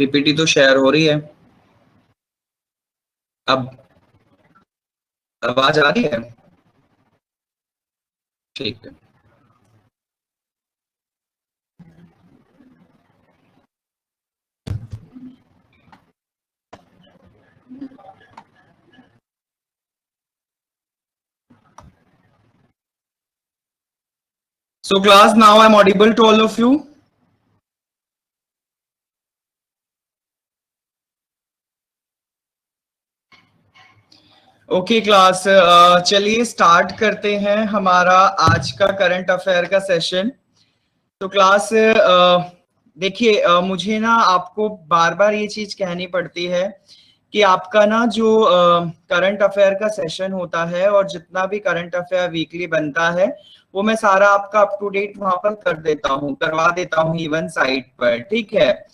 PPT तो share हो रही है। अब आवाज आ रही है? ठीक है। So class, now I'm audible to all of you. Okay class, चलिए स्टार्ट करते हैं हमारा आज का करंट अफेयर का सेशन। तो क्लास देखिए, मुझे ना आपको बार बार ये चीज कहनी पड़ती है कि आपका ना जो करंट अफेयर का सेशन होता है और जितना भी करंट अफेयर वीकली बनता है वो मैं सारा आपका अप टू डेट वहां पर कर देता हूँ, करवा देता हूँ इवन साइट पर। ठीक है,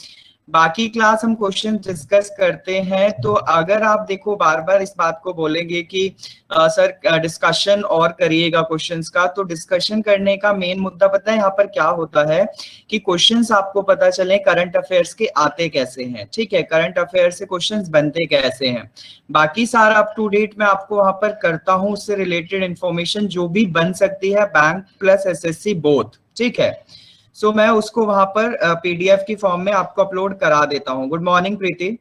बाकी क्लास हम क्वेश्चन डिस्कस करते हैं। तो अगर आप देखो बार बार इस बात को बोलेंगे कि सर डिस्कशन और करिएगा क्वेश्चंस का, तो डिस्कशन करने का मेन मुद्दा पता है यहाँ पर क्या होता है कि क्वेश्चंस आपको पता चले करंट अफेयर्स के आते कैसे हैं। ठीक है, करंट अफेयर से क्वेश्चंस बनते कैसे हैं, बाकी सारा अप टू डेट मैं आपको वहां पर करता हूँ। उससे रिलेटेड इंफॉर्मेशन जो भी बन सकती है बैंक प्लस एसएससी बोथ। ठीक है, सो मैं उसको वहां पर पीडीएफ की फॉर्म में आपको अपलोड करा देता हूँ। गुड मॉर्निंग प्रीति।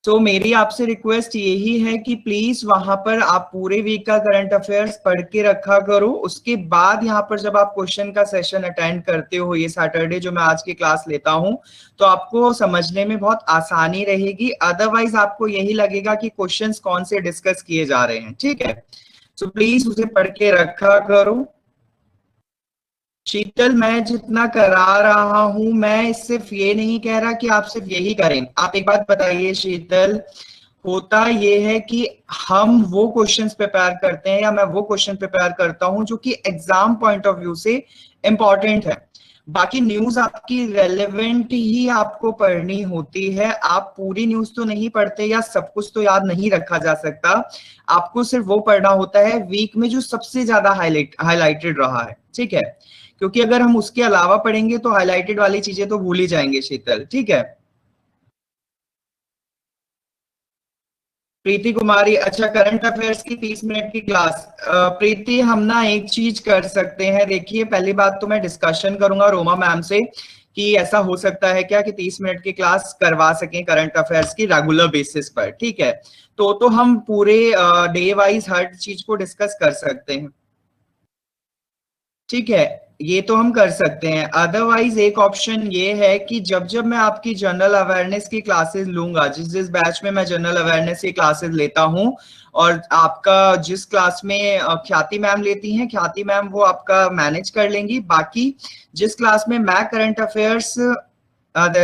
तो मेरी आपसे रिक्वेस्ट यही है कि प्लीज वहां पर आप पूरे वीक का करंट अफेयर्स पढ़ के रखा करो। उसके बाद यहाँ पर जब आप क्वेश्चन का सेशन अटेंड करते हो ये सैटरडे जो मैं आज की क्लास लेता हूँ, तो आपको समझने में बहुत आसानी रहेगी। अदरवाइज आपको यही लगेगा कि क्वेश्चंस कौन से डिस्कस किए जा रहे हैं। ठीक है, सो प्लीज उसे पढ़ के रखा करो। शीतल, मैं जितना करा रहा हूं मैं सिर्फ ये नहीं कह रहा कि आप सिर्फ यही करें। आप एक बात बताइए शीतल, होता ये है कि हम वो क्वेश्चंस प्रिपेयर करते हैं या मैं वो क्वेश्चन प्रिपेयर करता हूं जो कि एग्जाम पॉइंट ऑफ व्यू से इंपॉर्टेंट है। बाकी न्यूज आपकी रेलेवेंट ही आपको पढ़नी होती है। आप पूरी न्यूज तो नहीं पढ़ते या सब कुछ तो याद नहीं रखा जा सकता। आपको सिर्फ वो पढ़ना होता है वीक में जो सबसे ज्यादा हाईलाइटेड रहा है। ठीक है, क्योंकि अगर हम उसके अलावा पढ़ेंगे तो हाईलाइटेड वाली चीजें तो भूल ही जाएंगे शीतल। ठीक है, प्रीति कुमारी, अच्छा करंट अफेयर्स की 30 मिनट की क्लास। प्रीति, हम ना एक चीज कर सकते हैं। देखिए, पहली बात तो मैं डिस्कशन करूंगा रोमा मैम से कि ऐसा हो सकता है क्या कि 30 मिनट की क्लास करवा सकें करंट अफेयर्स की रेगुलर बेसिस पर। ठीक है, तो हम पूरे डे वाइज हर चीज को डिस्कस कर सकते हैं। ठीक है, ये तो हम कर सकते हैं। अदरवाइज एक ऑप्शन ये है कि जब जब मैं आपकी जनरल अवेयरनेस की क्लासेस लूंगा, जिस जिस बैच में मैं जनरल अवेयरनेस की क्लासेस लेता हूं, और आपका जिस क्लास में ख्याति मैम लेती हैं, ख्याति मैम वो आपका मैनेज कर लेंगी। बाकी जिस क्लास में मैं करंट अफेयर्स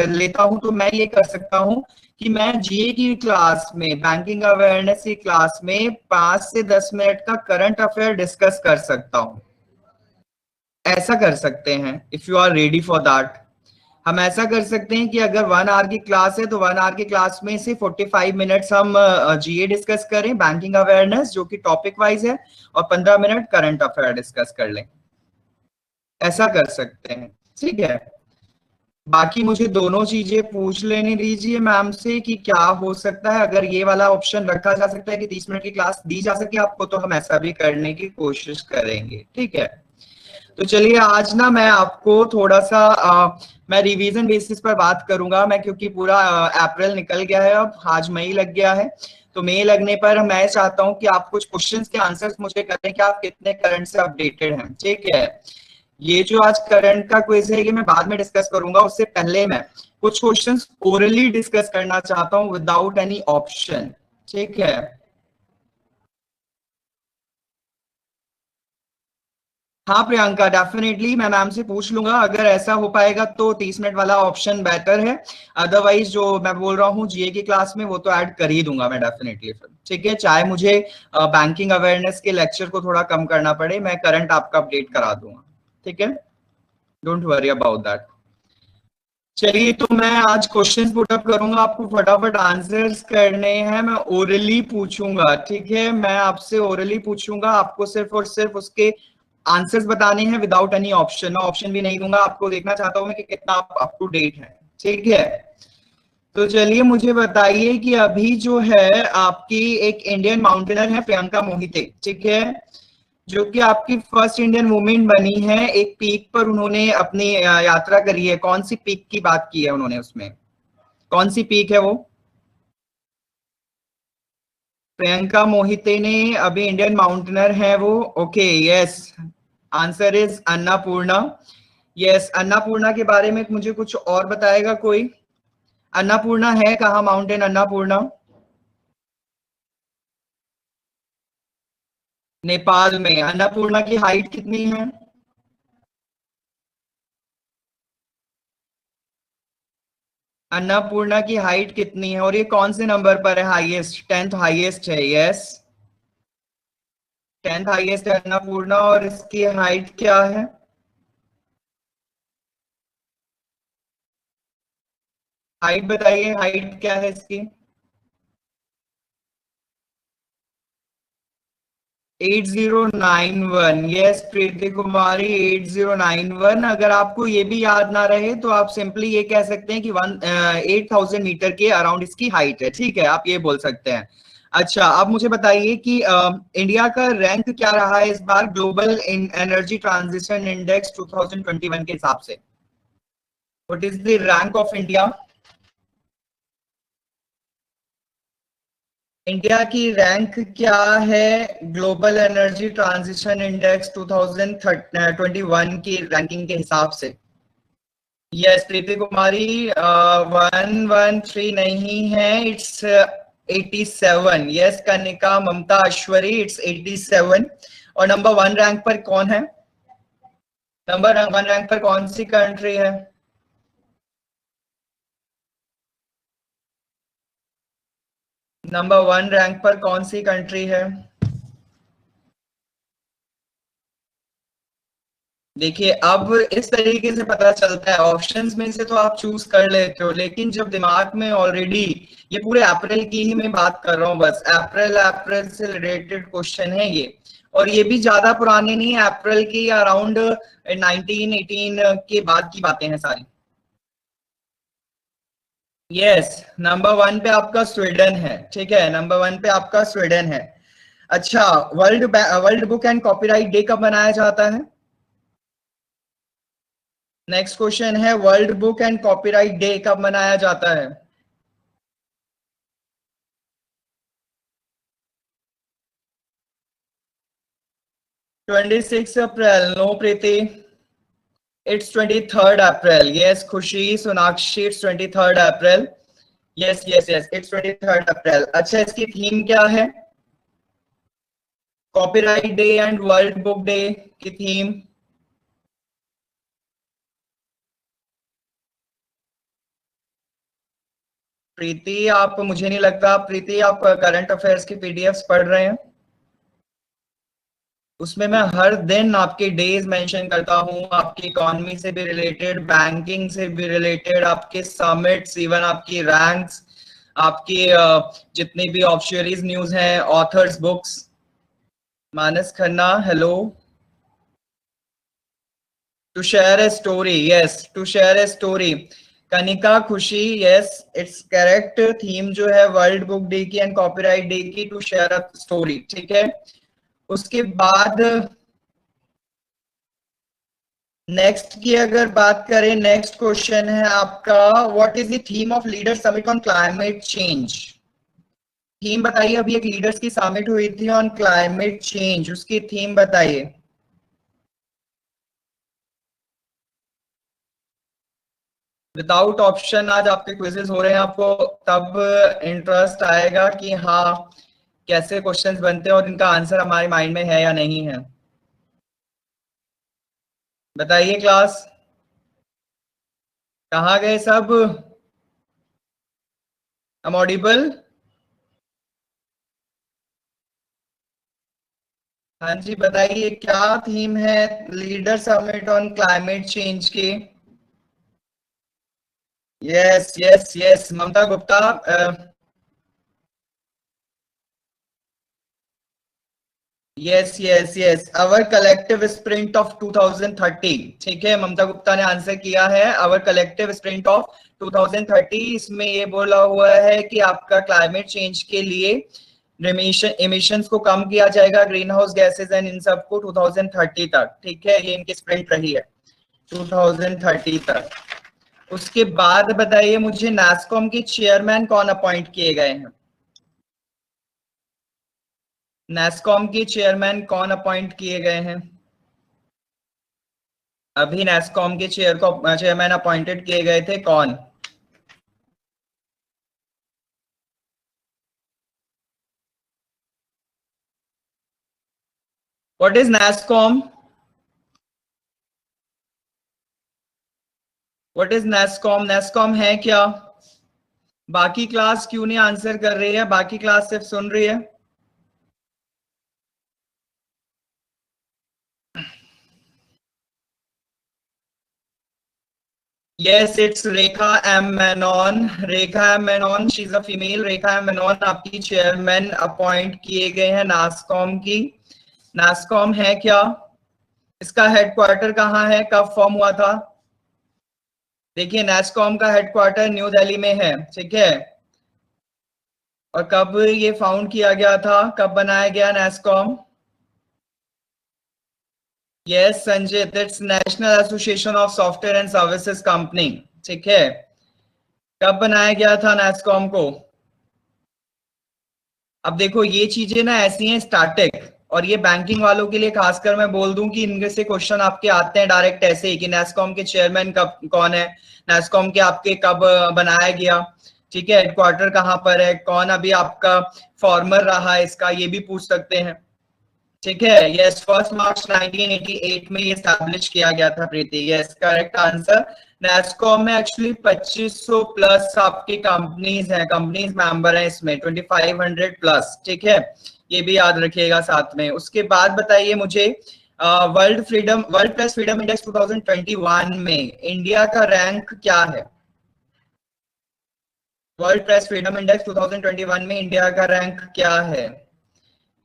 लेता हूं, तो मैं ये कर सकता हूं कि मैं जीए की क्लास में, बैंकिंग अवेयरनेस की क्लास में 5 से 10 मिनट का करंट अफेयर डिस्कस कर सकता हूं। ऐसा कर सकते हैं if you are ready for that. हम ऐसा कर सकते हैं कि अगर 1 आवर की क्लास है तो 1 आवर की क्लास में से 45 मिनट्स हम जीए डिस्कस करें, बैंकिंग अवेयरनेस जो कि टॉपिक वाइज है, और 15 मिनट करंट अफेयर डिस्कस कर लें। ऐसा कर सकते हैं। ठीक है, बाकी मुझे दोनों चीजें पूछ लेने दीजिए मैम से कि क्या हो सकता है। अगर ये वाला ऑप्शन रखा जा सकता है कि 30 मिनट की क्लास दी जा सके आपको, तो हम ऐसा भी करने की कोशिश करेंगे। ठीक है, तो चलिए आज ना मैं आपको थोड़ा सा मैं रिवीजन बेसिस पर बात करूंगा मैं, क्योंकि पूरा अप्रैल निकल गया है, अब आज मई लग गया है। तो मई लगने पर मैं चाहता हूं कि आप कुछ क्वेश्चंस के आंसर्स मुझे करें कि आप कितने करंट से अपडेटेड हैं। ठीक है, ये जो आज करंट का क्विज है ये मैं बाद में डिस्कस करूंगा। उससे पहले मैं कुछ क्वेश्चंस ओरली डिस्कस करना चाहता हूं विदाउट एनी ऑप्शन। ठीक है, हाँ प्रियंका, डेफिनेटली मैं मैम से पूछ लूंगा। अगर ऐसा हो पाएगा तो 30 मिनट वाला ऑप्शन बेटर है। अदरवाइज जो मैं बोल रहा हूँ जीए की क्लास में वो तो ऐड कर ही दूंगा मैं डेफिनेटली फिर। ठीक है, चाहे मुझे बैंकिंग अवेयरनेस के लेक्चर को थोड़ा कम करना पड़े, मैं करंट आपका अपडेट करा दूंगा। ठीक है, डोंट वरी अबाउट दैट। चलिए, तो मैं आज क्वेश्चन पुट अप करूंगा, आपको फटाफट आंसर्स करने हैं। मैं ओरली पूछूंगा। ठीक है, मैं आपसे ओरली पूछूंगा, आपको सिर्फ और सिर्फ उसके आंसर्स बताने हैं विदाउट एनी ऑप्शन। मैं ऑप्शन भी नहीं दूंगा, आपको देखना चाहता हूं मैं कि कितना आप अप टू डेट है। ठीक है, तो चलिए मुझे बताइए कि अभी जो है आपकी एक इंडियन माउंटेनर है प्रियंका मोहिते, ठीक है, जो कि आपकी फर्स्ट इंडियन वुमेन बनी है। एक पीक पर उन्होंने अपनी यात्रा करी है। कौन सी पीक की बात की है उन्होंने, उसमें कौन सी पीक है वो? प्रियंका मोहिते ने अभी इंडियन माउंटेनर है वो। Okay, yes, answer is Annapurna. Yes, Annapurna के बारे में मुझे कुछ और बताएगा कोई? अन्नपूर्णा है कहाँ माउंटेन अन्नपूर्णा? नेपाल में। अन्नपूर्णा की हाइट कितनी है? अन्नपूर्णा की हाइट कितनी है और ये कौन से नंबर पर है हाईएस्ट? 10th हाईएस्ट है, यस, 10th हाईएस्ट है अन्नपूर्णा। और इसकी हाइट क्या है? हाइट बताइए, हाइट क्या है इसकी? 8091। यस प्रीति कुमारी, 8091। अगर आपको ये भी याद ना रहे तो आप सिंपली ये कह सकते हैं कि 8000 मीटर के अराउंड इसकी हाइट है, ठीक है, आप ये बोल सकते हैं। अच्छा, अब मुझे बताइए कि इंडिया का रैंक क्या रहा है इस बार ग्लोबल एनर्जी ट्रांजिशन इंडेक्स 2021 के हिसाब से? What is the rank of India? India की रैंक क्या है ग्लोबल एनर्जी ट्रांजिशन इंडेक्स 2021 की रैंकिंग के हिसाब से? यस प्रीति कुमारी, 113 नहीं है, it's 87। Yes Kanika Mamta Aishwari, it's 87। और नंबर वन रैंक पर कौन है? नंबर वन रैंक पर कौन सी कंट्री है? नंबर वन रैंक पर कौन सी कंट्री है? देखिए, अब इस तरीके से पता चलता है, ऑप्शंस में से तो आप चूज कर लेते हो, लेकिन जब दिमाग में ऑलरेडी, ये पूरे अप्रैल की ही मैं बात कर रहा हूँ, बस अप्रैल अप्रैल से रिलेटेड क्वेश्चन है ये। और ये भी ज्यादा पुराने नहीं है, अप्रैल की अराउंड 1918 के बाद की बातें हैं सारी। यस, नंबर वन पे आपका स्वीडन है, ठीक है, नंबर वन पे आपका स्वीडन है। अच्छा, world world book and copyright day कब मनाया जाता है? नेक्स्ट क्वेश्चन है, world book and copyright day कब मनाया जाता है? 26 April. No Preeti, it's 23 April. Yes Khushi, Sonakshi, it's 23 April. Yes yes yes, it's 23 April. अच्छा, इसकी थीम क्या है? Copyright day and world book day की थीम? प्रीति, आप, मुझे नहीं लगता प्रीति आप करंट अफेयर्स की पीडीएफ्स पढ़ रहे हैं। उसमें मैं हर दिन आपके डेज मेंशन करता हूँ, आपकी इकोनॉमी से भी रिलेटेड, बैंकिंग से भी रिलेटेड, आपके समिट्स, इवन आपकी रैंक्स, आपकी जितनी भी ऑब्सुअरीज न्यूज हैं, authors books. Manas Khanna, hello. To share a story, yes, to share a story. Kanika Khushi, yes it's correct. Theme जो है वर्ल्ड बुक डे की एंड कॉपीराइट डे की, टू शेयर अ स्टोरी, ठीक है। उसके बाद नेक्स्ट की अगर बात करें, नेक्स्ट क्वेश्चन है आपका, what is the theme of leader summit on climate change? Theme बताइए, अभी एक लीडर्स की समिट हुई थी ऑन क्लाइमेट चेंज, उसकी थीम बताइए। विदाउट ऑप्शन आज आपके क्विजेस हो रहे हैं, आपको तब इंटरेस्ट आएगा कि हाँ, कैसे क्वेश्चंस बनते हैं और इनका आंसर हमारे माइंड में है या नहीं है। बताइए क्लास, कहाँ गए सब? हम ऑडिबल? हाँ जी, बताइए क्या थीम है leader summit on climate change की? Yes yes yes, Mamta Gupta, yes yes yes, our collective sprint of 2030। ठीक है, ममता गुप्ता ने आंसर किया है, अवर कलेक्टिव स्प्रिंट ऑफ 2030। इसमें ये बोला हुआ है कि आपका क्लाइमेट चेंज के लिए एमिशंस को कम किया जाएगा, green house gases and in सबको 2030 तक। ठीक है, ये इनकी स्प्रिंट रही है 2030 तक। उसके बाद बताइए मुझे, नास्कॉम के चेयरमैन कौन अपॉइंट किए गए हैं? नास्कॉम के चेयरमैन कौन अपॉइंट किए गए हैं? अभी नास्कॉम के चेयरमैन अपॉइंटेड किए गए थे, कौन? What is NASSCOM? What is NASSCOM? NASSCOM है क्या? बाकी क्लास क्यों नहीं आंसर कर रही है? बाकी क्लास सिर्फ सुन रही है। Yes, it's Rekha M Menon. Rekha M Menon, she is a female. Rekha M Menon आपकी चेयरमैन अपॉइंट किए गए हैं नास्कॉम की। नास्कॉम है क्या? इसका हेडक्वार्टर कहाँ है? कब फॉर्म हुआ था? देखिए, नास्कॉम का हेडक्वार्टर न्यू दिल्ली में है। ठीक है, और कब ये फाउंड किया गया था, कब बनाया गया NASSCOM? Yes Sanjit, it's national association of software and services company. ठीक है, कब बनाया गया था नास्कॉम को? अब देखो, ये चीजें ना ऐसी हैं स्टैटिक, और ये बैंकिंग वालों के लिए खासकर मैं बोल दूं कि इनके से क्वेश्चन आपके आते हैं डायरेक्ट ऐसे ही कि नेस्कॉम के चेयरमैन कब कौन है, नेस्कॉम के आपके कब बनाया गया, ठीक है, हेडक्वार्टर कहाँ पर है, कौन अभी आपका फॉर्मर रहा है इसका, ये भी पूछ सकते हैं। ठीक है, यस, 1 मार्च 1988 में ये स्टैब्लिश किया गया था Preeti. Yes, correct answer. NASSCOM में एक्चुअली 2500 प्लस आपकी कंपनीज हैं, कंपनीज मेंबर हैं इसमें, 2500 प्लस। ठीक है, ये भी याद रखिएगा साथ में। उसके बाद बताइए मुझे, वर्ल्ड प्रेस फ्रीडम इंडेक्स 2021 में इंडिया का रैंक क्या है? वर्ल्ड प्रेस फ्रीडम इंडेक्स 2021 में इंडिया का रैंक क्या है?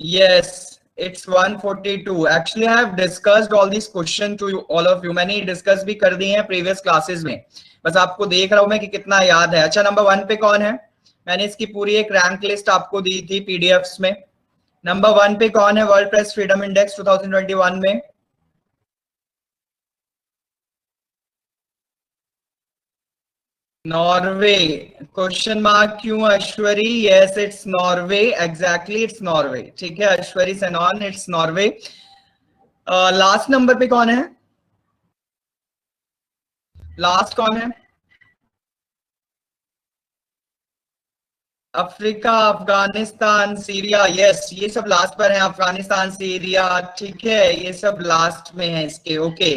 Yes, it's 142. Actually, I have discussed all these questions to you, all of you. मैंने डिस्कस भी कर दिए हैं प्रीवियस क्लासेस में, बस आपको देख रहा हूं मैं कि कितना याद है। अच्छा, नंबर 1 पे कौन है? मैंने इसकी पूरी एक रैंक लिस्ट आपको दी थी पीडीएफ्स में। नंबर 1 पे कौन है वर्ल्ड प्रेस फ्रीडम इंडेक्स 2021 में? नॉर्वे। क्वेश्चन मार्क क्यों Aishwari? Yes, it's Norway, exactly it's Norway. ठीक है, Aishwari Senon, it's Norway. Last number पे कौन है? लास्ट कौन है? Africa, Afghanistan, Syria. यस, ये सब लास्ट पर है, अफगानिस्तान, सीरिया। ठीक है, ये सब लास्ट में है इसके। ओके,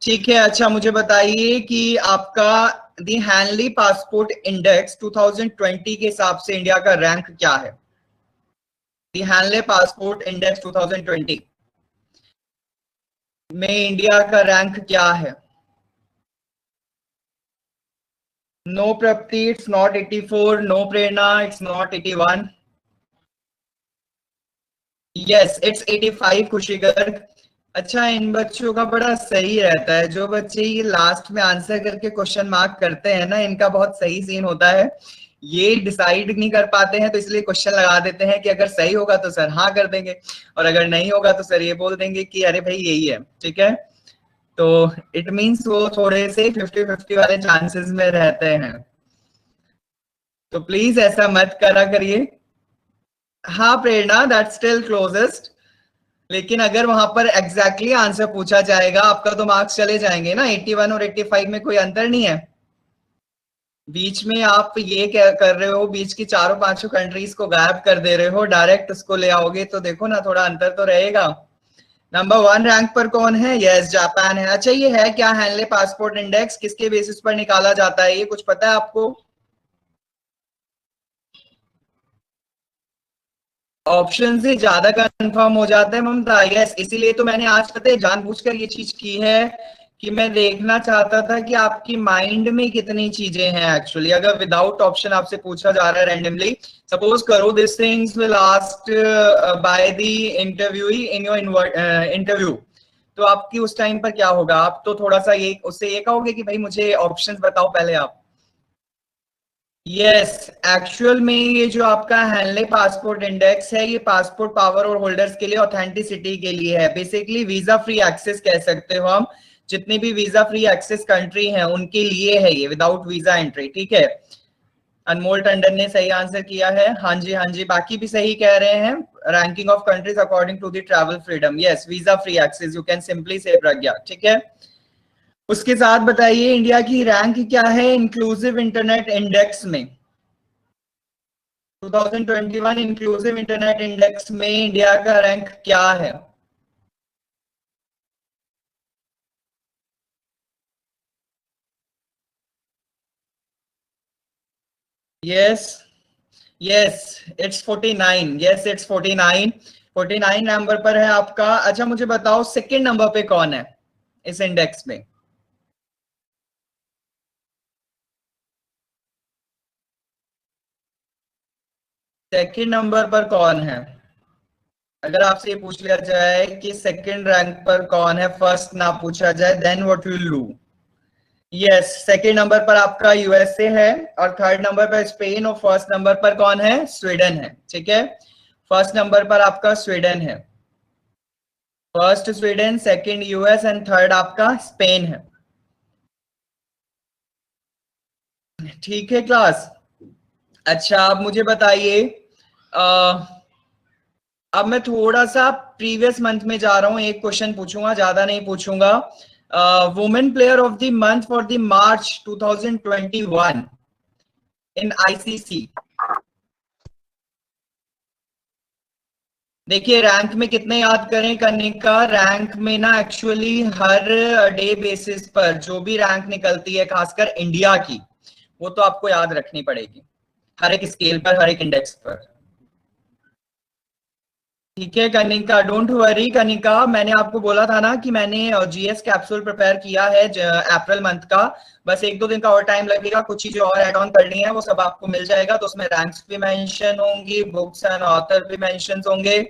ठीक है। अच्छा, मुझे बताइए कि आपका दी हैनली पासपोर्ट इंडेक्स 2020 के हिसाब से इंडिया का रैंक क्या है? दी हैनले पासपोर्ट इंडेक्स 2020 में इंडिया का रैंक क्या है? No Prapti, it's not 84। No Prerna, it's not 81। Yes, it's 85 Khushi Garg. अच्छा, इन बच्चों का बड़ा सही रहता है, जो बच्चे ये लास्ट में आंसर करके क्वेश्चन मार्क करते हैं ना, इनका बहुत सही सीन होता है। ये डिसाइड नहीं कर पाते हैं तो इसलिए क्वेश्चन लगा देते हैं कि अगर सही होगा तो सर हाँ कर देंगे, और अगर नहीं होगा तो सर ये बोल देंगे कि अरे भाई यही है। ठीक है, तो इट मीन्स वो थोड़े से 50-50 वाले चांसेस में रहते हैं, तो प्लीज ऐसा मत करा करिए। हाँ प्रेरणा, दैट स्टिल क्लोजेस्ट, लेकिन अगर वहां पर एग्जैक्टली आंसर पूछा जाएगा आपका तो मार्क्स चले जाएंगे ना। 81 और 85 में कोई अंतर नहीं है। बीच में आप ये क्या कर रहे हो, बीच की चारों पांचों कंट्रीज को गायब कर दे रहे हो, डायरेक्ट उसको ले आओगे तो देखो ना, थोड़ा अंतर तो रहेगा। नंबर 1 रैंक पर कौन है? यस, जापान है। अच्छा, ये है क्या हैनले पासपोर्ट इंडेक्स, किसके बेसिस पर निकाला जाता है, ये कुछ पता है आपको? ऑप्शन से ज्यादा कंफर्म हो जाता है ममता। यस, इसीलिए तो मैंने आज पता है जानबूझकर ये चीज की है कि मैं देखना चाहता था कि आपकी माइंड में कितनी चीजें हैं एक्चुअली। अगर विदाउट ऑप्शन आपसे पूछा जा रहा है रैंडमली, सपोज करो this things will asked by the interviewee in your interview, तो आपकी उस टाइम पर क्या होगा? आप तो थोड़ा सा ये उससे ये कहोगे कि भाई मुझे ऑप्शंस बताओ पहले आप। यस, एक्चुअल में ये जो आपका हैनले पासपोर्ट इंडेक्स है, ये पासपोर्ट पावर और होल्डर्स के लिए ऑथेंटिसिटी के लिए है। बेसिकली वीजा फ्री एक्सेस कह सकते हो हम। जितनी भी वीजा फ्री एक्सेस कंट्री हैं उनके लिए है ये, विदाउट वीजा एंट्री। ठीक है, अनमोल टंडन ने सही आंसर किया है। हाँ जी, हाँ जी, बाकी भी सही कह रहे हैं। Ranking of countries according to the travel freedom, yes, visa free access, you can simply say Pragya. ठीक है, उसके साथ बताइए इंडिया की रैंक क्या है इंक्लूसिव इंटरनेट इंडेक्स में? 2021 इंक्लूसिव इंटरनेट इंडेक्स में इंडिया का रैंक क्या है? Yes, yes, it's 49। Yes, it's 49। 49 number पर है आपका। अच्छा मुझे बताओ सेकंड नंबर पे कौन है इस इंडेक्स में? सेकंड नंबर पर कौन है? अगर आपसे ये पूछ लिया जाए कि सेकंड रैंक पर कौन है, फर्स्ट ना पूछा जाए, then what will do? Yes, second number पर आपका यूएसए है, और थर्ड नंबर पर स्पेन, और फर्स्ट नंबर पर कौन है? स्वीडन है। ठीक है, फर्स्ट नंबर पर आपका स्वीडन है। First Sweden, second US and third आपका स्पेन है। ठीक है क्लास। अच्छा आप मुझे बताइए, अब मैं थोड़ा सा प्रीवियस मंथ में जा रहा हूं, एक क्वेश्चन पूछूंगा, ज्यादा नहीं पूछूंगा। Women player of the month for the March 2021 in ICC. देखिए रैंक में कितने याद करें करने का, रैंक में ना एक्चुअली हर डे बेसिस पर जो भी रैंक निकलती है खासकर इंडिया की, वो तो आपको याद रखनी पड़ेगी हर एक स्केल पर, हर एक इंडेक्स पर। ठीक है कनिका, डोंट वरी कनिका, मैंने आपको बोला था ना कि मैंने जीएस कैप्सूल प्रिपेयर किया है अप्रैल मंथ का। बस एक दो दिन का और टाइम लगेगा, कुछ चीजें और ऐड ऑन करनी है, वो सब आपको मिल जाएगा। तो उसमें रैंक्स भी मेंशन होंगी, बुक्स एंड ऑथर भी मेंशन होंगे।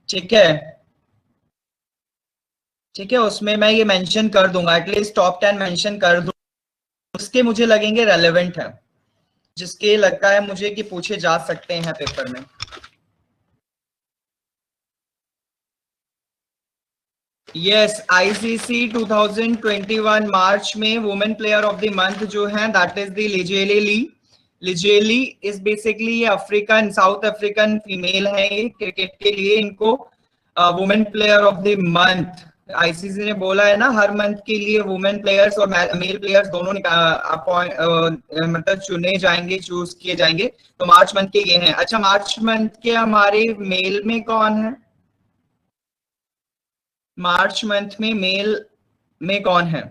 ठीक है, ठीक है, उसमें मैं ये मेंशन कर दूंगा, एटलीस्ट टॉप 10 मेंशन कर दूंगा। उसके मुझे लगेंगे रेलेवेंट है, जिसके लगता है मुझे कि पूछे जा सकते हैं पेपर में। यस, आईसीसी 2021 मार्च में women player of the month जो है that is the Lizelle Lee. Lizelle is basically ये अफ्रीकन, साउथ अफ्रीकन फीमेल है, ये क्रिकेट के लिए इनको women player of the month ICC ने बोला है ना, हर मंथ के लिए वुमेन प्लेयर्स और मेल प्लेयर्स दोनों मतलब चुने जाएंगे, चूज किए जाएंगे। तो मार्च मंथ के ये हैं। अच्छा मार्च मंथ के हमारे मेल में कौन है? मार्च मंथ में मेल में कौन है?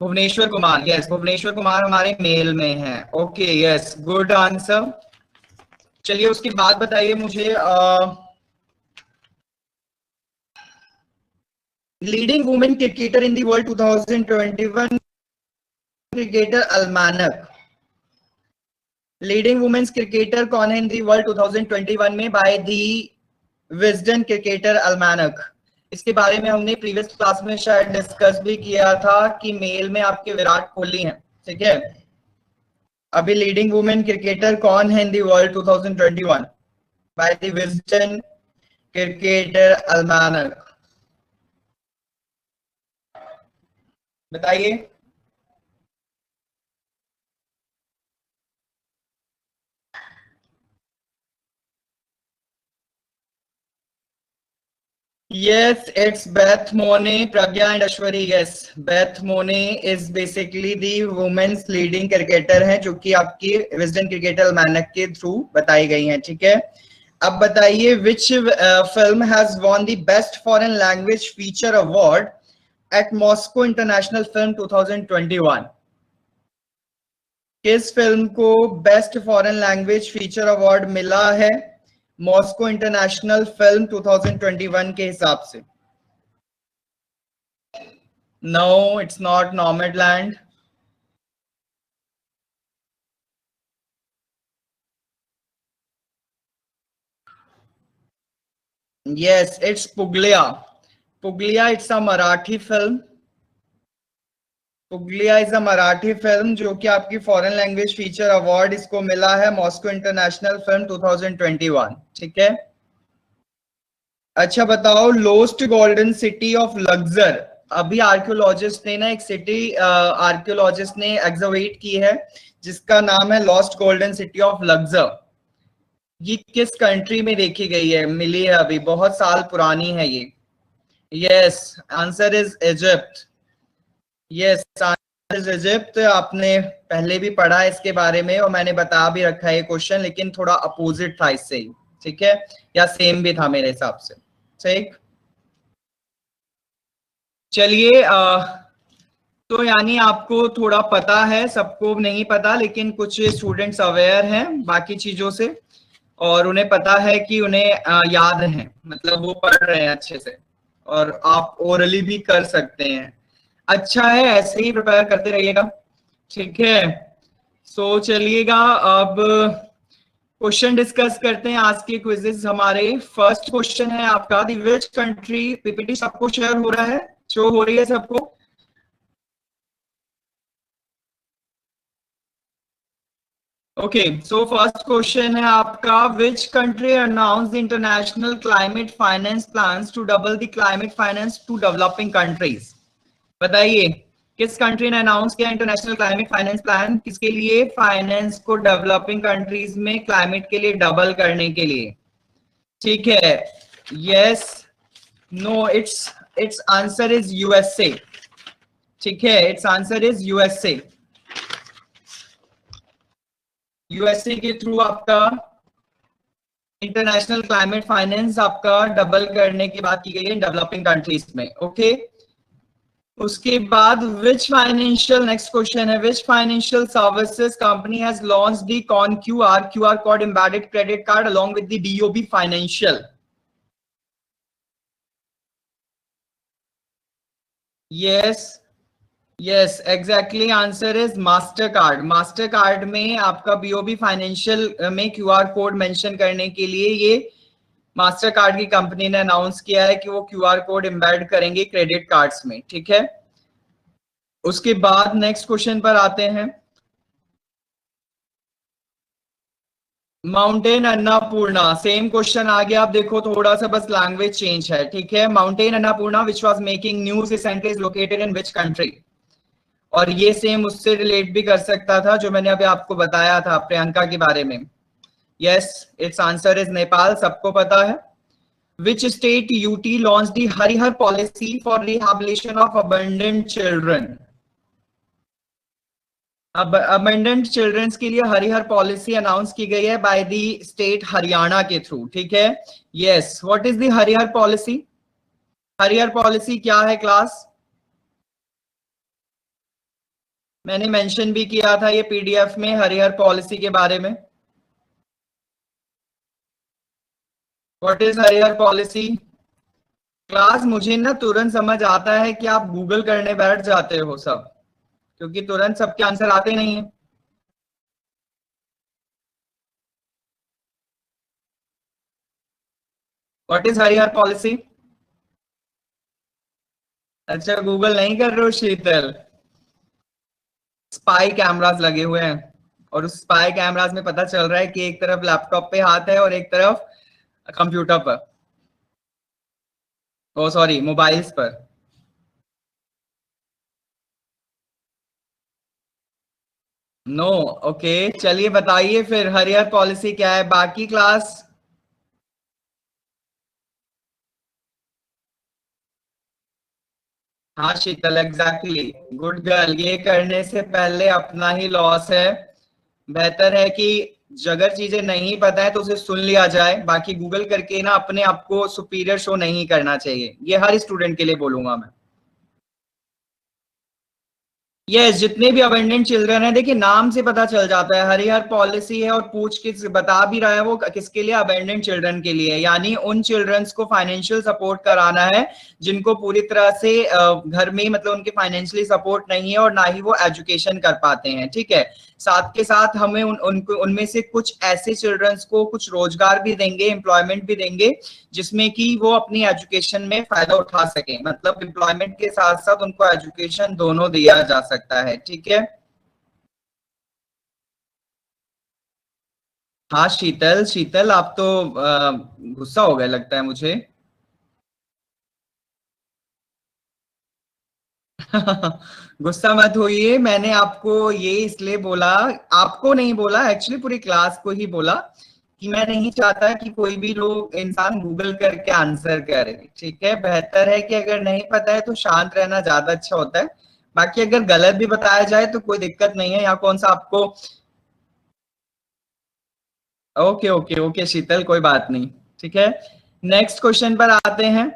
भुवनेश्वर कुमार। यस, भुवनेश्वर कुमार हमारे मेल में है। Okay, yes, good answer. चलिए उसकी बात बताइए मुझे, leading women cricketer in the world 2021 cricketer almanac. Leading women's cricketer कौन है इन दी वर्ल्ड 2021 में by the Wisden cricketer almanac? इसके बारे में हमने प्रीवियस क्लास में शायद डिस्कस भी किया था कि मेल में आपके विराट कोहली हैं। ठीक है, अभी लीडिंग वुमेन क्रिकेटर कौन है in the world 2021 by the Wisden cricketer almanac? बताइए। Yes, it's Beth Monet, Pragya and Ashwari. Yes, Beth Monet is basically the women's leading cricketer है, जो कि आपकी विजडन क्रिकेटर अलमानक के थ्रू बताई गई हैं। ठीक है, अब बताइए which film has won the best foreign language feature award at Moscow International Film 2021? किस फिल्म को best foreign language feature award मिला है मॉस्को इंटरनेशनल फिल्म 2021 के हिसाब से? No, it's not Nomadland. Yes, it's Puglia. Puglia, it's a Marathi film. Puglya is a Marathi film जो कि आपकी फॉरेन लैंग्वेज फीचर अवार्ड इसको मिला है मॉस्को इंटरनेशनल फिल्म 2021। ठीक है। अच्छा बताओ, लोस्ट गोल्डन सिटी ऑफ लग्जर। अभी आर्कियोलॉजिस्ट ने ना एक सिटी आर्कियोलॉजिस्ट ने एग्जवेट की है जिसका नाम है लॉस्ट गोल्डन सिटी ऑफ लग्जर। ये किस कंट्री में देखी गई है, मिली है अभी, बहुत साल पुरानी है ये। Yes, answer is Egypt. Yes, answer is Egypt. आपने पहले भी पढ़ा है इसके बारे में और मैंने बता भी रखा है ये क्वेश्चन, लेकिन थोड़ा अपोजिट था इससे ही। ठीक है, या सेम भी था मेरे हिसाब से। ठीक, चलिए तो यानी आपको थोड़ा पता है, सबको नहीं पता, लेकिन कुछ स्टूडेंट्स अवेयर हैं बाकी चीजों से और उन्हें पता है कि उन्हें याद है, मतलब वो पढ़ रहे हैं अच्छे से और आप ओरली भी कर सकते हैं। अच्छा है, ऐसे ही प्रिपेयर करते रहिएगा। ठीक है, सो चलिएगा अब क्वेश्चन डिस्कस करते हैं आज के क्विजेस हमारे। फर्स्ट क्वेश्चन है आपका, द विच कंट्री, पीपीटी सबको शेयर हो रहा है, शो हो रही है सबको? ओके, सो फर्स्ट क्वेश्चन है आपका, which country announce the international climate finance plans to double the climate finance to developing countries? बताइए, किस कंट्री ने अनाउंस किया इंटरनेशनल क्लाइमेट फाइनेंस प्लान, किसके लिए? फाइनेंस को डेवलपिंग कंट्रीज में क्लाइमेट के लिए डबल करने के लिए। ठीक है, yes, no, it's answer is USA. ठीक है, it's answer is USA. USA के थ्रू आपका इंटरनेशनल क्लाइमेट फाइनेंस आपका डबल करने की बात की गई है डेवलपिंग कंट्रीज में। ओके, उसके बाद विच फाइनेंशियल, नेक्स्ट क्वेश्चन है, which financial services company has launch the con QR code embedded credit card along with the BOB financial? Yes, yes, exactly, answer is Mastercard. Mastercard में आपका BOB financial में QR code mention करने के लिए ये Mastercard की company ने announce किया है कि वो क्यूआर कोड एम्बेड करेंगे क्रेडिट कार्ड्स में। ठीक है, उसके बाद नेक्स्ट क्वेश्चन पर आते हैं। माउंटेन अन्नपूर्णा, सेम क्वेश्चन आ गया। आप देखो, थोड़ा सा बस लैंग्वेज चेंज है। ठीक है, mountain Annapurna which was making news recently is located in which country? और ये सेम उससे रिलेट भी कर सकता था जो मैंने अभी आपको बताया था प्रियंका के बारे में। Yes, it's answer is Nepal, सबको पता है। Which state UT launch the Harihar policy for rehabilitation of abundant children? अब अबंडेंट चिल्ड्रंस के लिए हरिहर पॉलिसी अनाउंस की गई है बाय द स्टेट हरियाणा के थ्रू। ठीक है, yes, what is the Harihar policy? Harihar policy क्या है क्लास? मैंने मेंशन भी किया था ये पीडीएफ में हरिहर पॉलिसी के बारे में। What is Harihar policy? Class, मुझे ना तुरंत समझ आता है कि आप गूगल करने बैठ जाते हो सब, क्योंकि तुरंत सबके आंसर आते नहीं है। What is Harihar policy? अच्छा, गूगल नहीं कर रहे हो शीतल? स्पाई कैमरास लगे हुए हैं और उस स्पाई कैमरास में पता चल रहा है कि एक तरफ लैपटॉप पे हाथ है और एक तरफ कंप्यूटर पर, ओ सॉरी, मोबाइल्स पर। नो, ओके, चलिए बताइए फिर हरियर पॉलिसी क्या है बाकी क्लास? हाँ शीतल, एग्जैक्टली, गुड गर्ल, ये करने से पहले अपना ही लॉस है। बेहतर है कि अगर चीजें नहीं पता है तो उसे सुन लिया जाए, बाकी गूगल करके ना अपने आप को सुपीरियर शो नहीं करना चाहिए। ये हर स्टूडेंट के लिए बोलूंगा मैं। यस, जितने भी अबेंडेंट चिल्ड्रन है, देखिए नाम से पता चल जाता है, हरिहर पॉलिसी है और पूछ के बता भी रहा है वो किसके लिए, अबेंडेंट चिल्ड्रन के लिए, यानी उन चिल्ड्रंस को फाइनेंशियल सपोर्ट कराना है जिनको पूरी तरह से घर में मतलब उनके फाइनेंशियली सपोर्ट नहीं है और ना ही वो एजुकेशन कर पाते हैं, ठीक है। साथ के साथ हमें उनको उनमें से कुछ ऐसे चिल्ड्रंस को कुछ रोजगार भी देंगे, एम्प्लॉयमेंट भी देंगे, जिसमें कि वो अपनी एजुकेशन में फायदा उठा सके, मतलब एम्प्लॉयमेंट के साथ साथ उनको एजुकेशन दोनों दिया जा सकता है, ठीक है। हाँ शीतल, शीतल आप तो गुस्सा हो गए लगता है मुझे। गुस्सा मत होइए, मैंने आपको ये इसलिए बोला, आपको नहीं बोला एक्चुअली, पूरी क्लास को ही बोला कि मैं नहीं चाहता कि कोई भी लोग इंसान गूगल करके आंसर करे, ठीक है। बेहतर है कि अगर नहीं पता है तो शांत रहना ज्यादा अच्छा होता है। बाकी अगर गलत भी बताया जाए तो कोई दिक्कत नहीं है, यहाँ कौन सा आपको। ओके ओके ओके शीतल, कोई बात नहीं, ठीक है। नेक्स्ट क्वेश्चन पर आते हैं।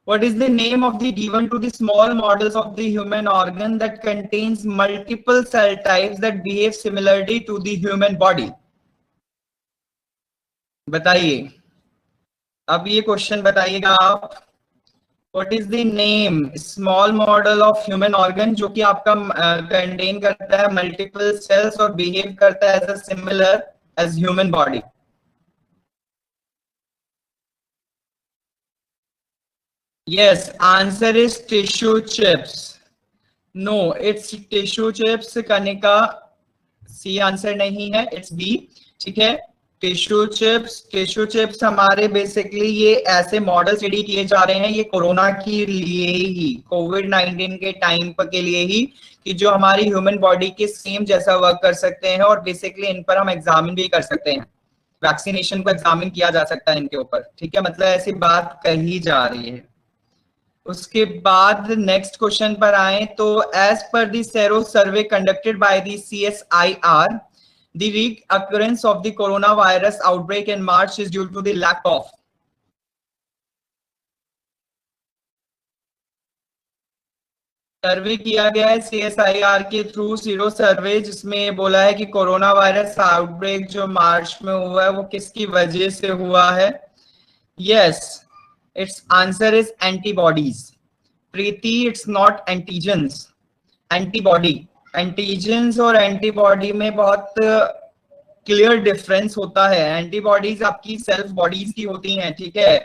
What is the name of the given to the small models of the human organ that contains multiple cell types that behave similarly to the human body? बताइए, अब ये क्वेश्चन बताइएगा आप। What is the name small model of human organ जो कि आपका contain करता है मल्टीपल सेल्स और बिहेव करता है as a similar as human body? Yes, answer is tissue chips. No, it's tissue chips करने का सी आंसर नहीं है, इट्स बी, ठीक है। टिश्यू चिप्स हमारे बेसिकली ये ऐसे मॉडल स्टडी किए जा रहे हैं, ये कोरोना के लिए ही, कोविड-19 के टाइम पर के लिए ही, कि जो हमारी ह्यूमन बॉडी के सेम जैसा वर्क कर सकते हैं और बेसिकली इन पर हम एग्जामिन भी कर सकते हैं, वैक्सीनेशन को एग्जामिन किया जा सकता है इनके ऊपर, ठीक है, मतलब ऐसी बात कही जा रही है। उसके बाद नेक्स्ट क्वेश्चन पर आए तो as per the sero survey conducted by the CSIR, the reoccurrence of the coronavirus outbreak in March is due to the lack of। सर्वे किया गया है CSIR के थ्रू, सीरो सर्वे, जिसमें बोला है कि कोरोना वायरस आउटब्रेक जो मार्च में हुआ है वो किसकी वजह से हुआ है। Yes, it's answer is antibodies. Preeti, it's not antigens, antibody. Antigens और एंटीबॉडी में बहुत क्लियर डिफरेंस होता है। एंटीबॉडीज आपकी सेल्फ बॉडीज की होती हैं, ठीक है।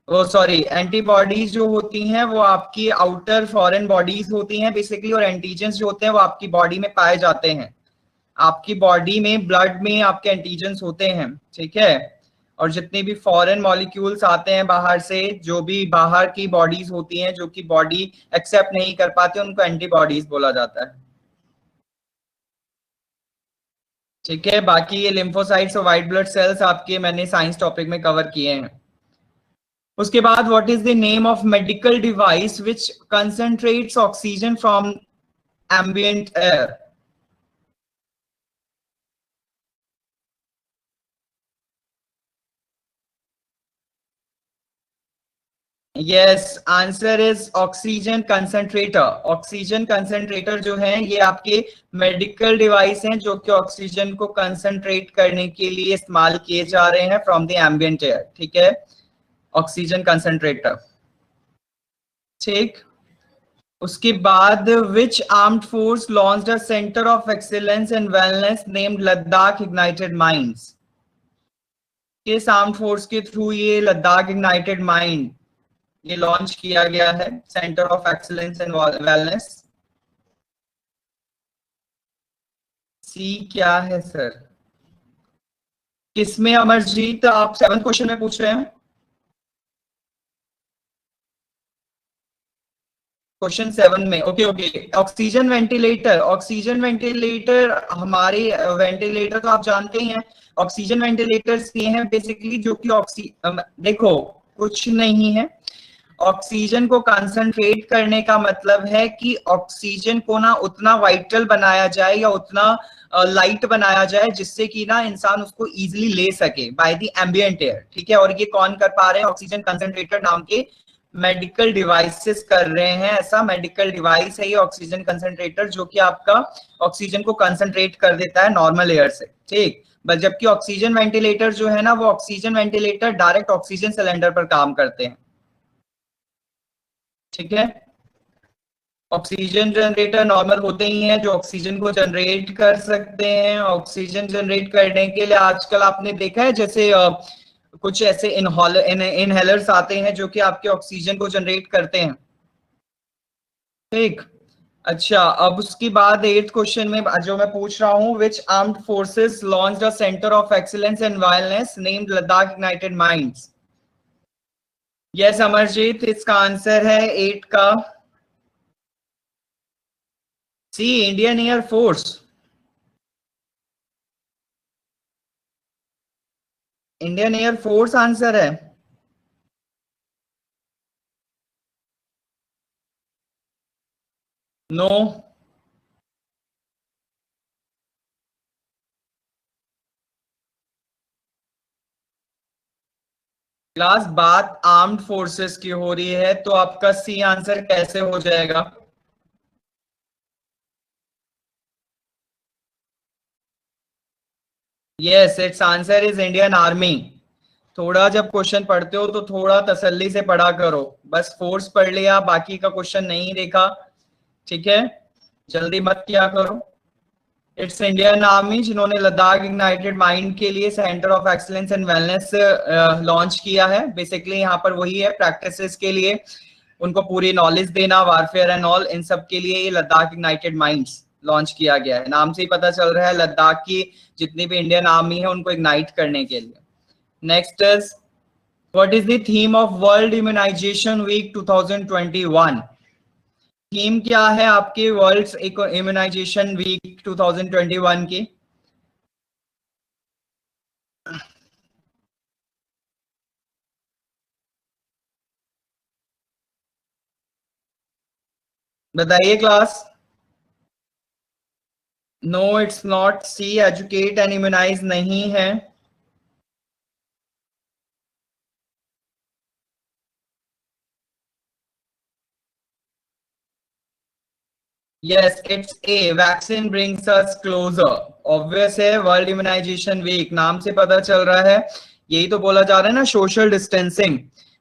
वो सॉरी, एंटीबॉडीज जो होती हैं वो आपकी आउटर फॉरेन बॉडीज होती हैं बेसिकली, और एंटीजेंस जो होते हैं वो आपकी बॉडी में पाए जाते हैं। आपकी बॉडी में ब्लड में आपके एंटीजेंस होते हैं, ठीक है। और जितने भी फॉरेन मॉलिक्यूल्स आते हैं बाहर से, जो भी बाहर की बॉडीज होती हैं जो कि बॉडी एक्सेप्ट नहीं कर पाते, उनको एंटीबॉडीज बोला जाता है, ठीक है। बाकी ये लिम्फोसाइट्स और व्हाइट ब्लड सेल्स आपके मैंने साइंस टॉपिक में कवर किए हैं। उसके बाद what is the name of medical device which concentrates oxygen from ambient air? Yes, answer is oxygen concentrator. Oxygen concentrator जो है ये आपके मेडिकल डिवाइस हैं जो कि ऑक्सीजन को कंसंट्रेट करने के लिए इस्तेमाल किए जा रहे हैं फ्रॉम द एम्बिएंट एयर, ठीक है। ऑक्सीजन कंसंट्रेटर, ठीक। उसके बाद which armed force launched a centre of excellence and wellness named Ladakh ignited minds? किस आर्म्ड फोर्स के थ्रू ये लद्दाख इग्नाइटेड माइंड ये लॉन्च किया गया है, centre of excellence and wellness? C क्या है सर? किसमें अमरजीत, आप 7th क्वेश्चन में पूछ रहे हैं? क्वेश्चन 7 में, okay okay. Oxygen ventilator, oxygen ventilator हमारे वेंटिलेटर तो आप जानते ही हैं। ऑक्सीजन वेंटिलेटर्स ये हैं बेसिकली जो कि देखो कुछ नहीं है, ऑक्सीजन को कंसंट्रेट करने का मतलब है कि ऑक्सीजन को ना उतना वाइटल बनाया जाए या उतना लाइट बनाया जाए जिससे कि ना इंसान उसको इजीली ले सके बाय द एम्बिएंट एयर, ठीक है। और ये कौन कर पा रहे हैं? ऑक्सीजन कंसंट्रेटर नाम के मेडिकल डिवाइसेस कर रहे हैं। ऐसा मेडिकल डिवाइस है ये ऑक्सीजन कंसंट्रेटर, जो कि आपका ऑक्सीजन को कंसंट्रेट कर देता है नॉर्मल एयर से, ठीक। बट जबकि ऑक्सीजन वेंटिलेटर जो है ना, वो oxygen ventilator direct oxygen cylinder पर काम करते हैं, ठीक है। ऑक्सीजन जनरेटर नॉर्मल होते ही हैं जो ऑक्सीजन को जनरेट कर सकते हैं। ऑक्सीजन जनरेट करने के लिए आजकल आपने देखा है जैसे कुछ ऐसे इनहेलर्स आते हैं जो कि आपके ऑक्सीजन को जनरेट करते हैं, ठीक। अच्छा, अब उसके बाद 8th क्वेश्चन में जो मैं पूछ रहा हूँ, which armed forces launched a centre of excellence and violence named Ladakh united minds. Yes Amarjeet, इसका आंसर है 8 का C, Indian air force. Indian air force answer है। नो। क्लास बात आर्म्ड फोर्सेस की हो रही है, तो आपका सी आंसर कैसे हो जाएगा? Yes, it's answer is Indian army. थोड़ा जब क्वेश्चन पढ़ते हो तो थोड़ा तसल्ली से पढ़ा करो, बस फोर्स पढ़ लिया बाकी का क्वेश्चन नहीं देखा, ठीक है। जल्दी मत किया करो। इट्स इंडियन आर्मी जिन्होंने लद्दाख इग्नाइटेड माइंड के लिए centre of excellence and wellness launch किया है। बेसिकली यहाँ पर वही है, प्रैक्टिसेस के लिए उनको पूरी नॉलेज देना, वारफेयर एंड ऑल, इन सब के लिए ये लद्दाख इग्नाइटेड माइंड्स लॉन्च किया गया है। नाम से ही पता चल रहा है लद्दाख की जितनी भी इंडियन आर्मी है उनको इग्नाइट करने के लिए। Next is, what is the theme of world immunisation week 2021? Theme क्या है आपके वर्ल्ड इम्यूनाइजेशन वीक 2021 की? बताइए class. No, it's not C, educate and immunise नहीं है। Yes, it's A, vaccine brings us closer. Obvious है, वर्ल्ड इम्यूनाइजेशन वीक नाम से पता चल रहा है। यही तो बोला जा रहा है ना, सोशल डिस्टेंसिंग।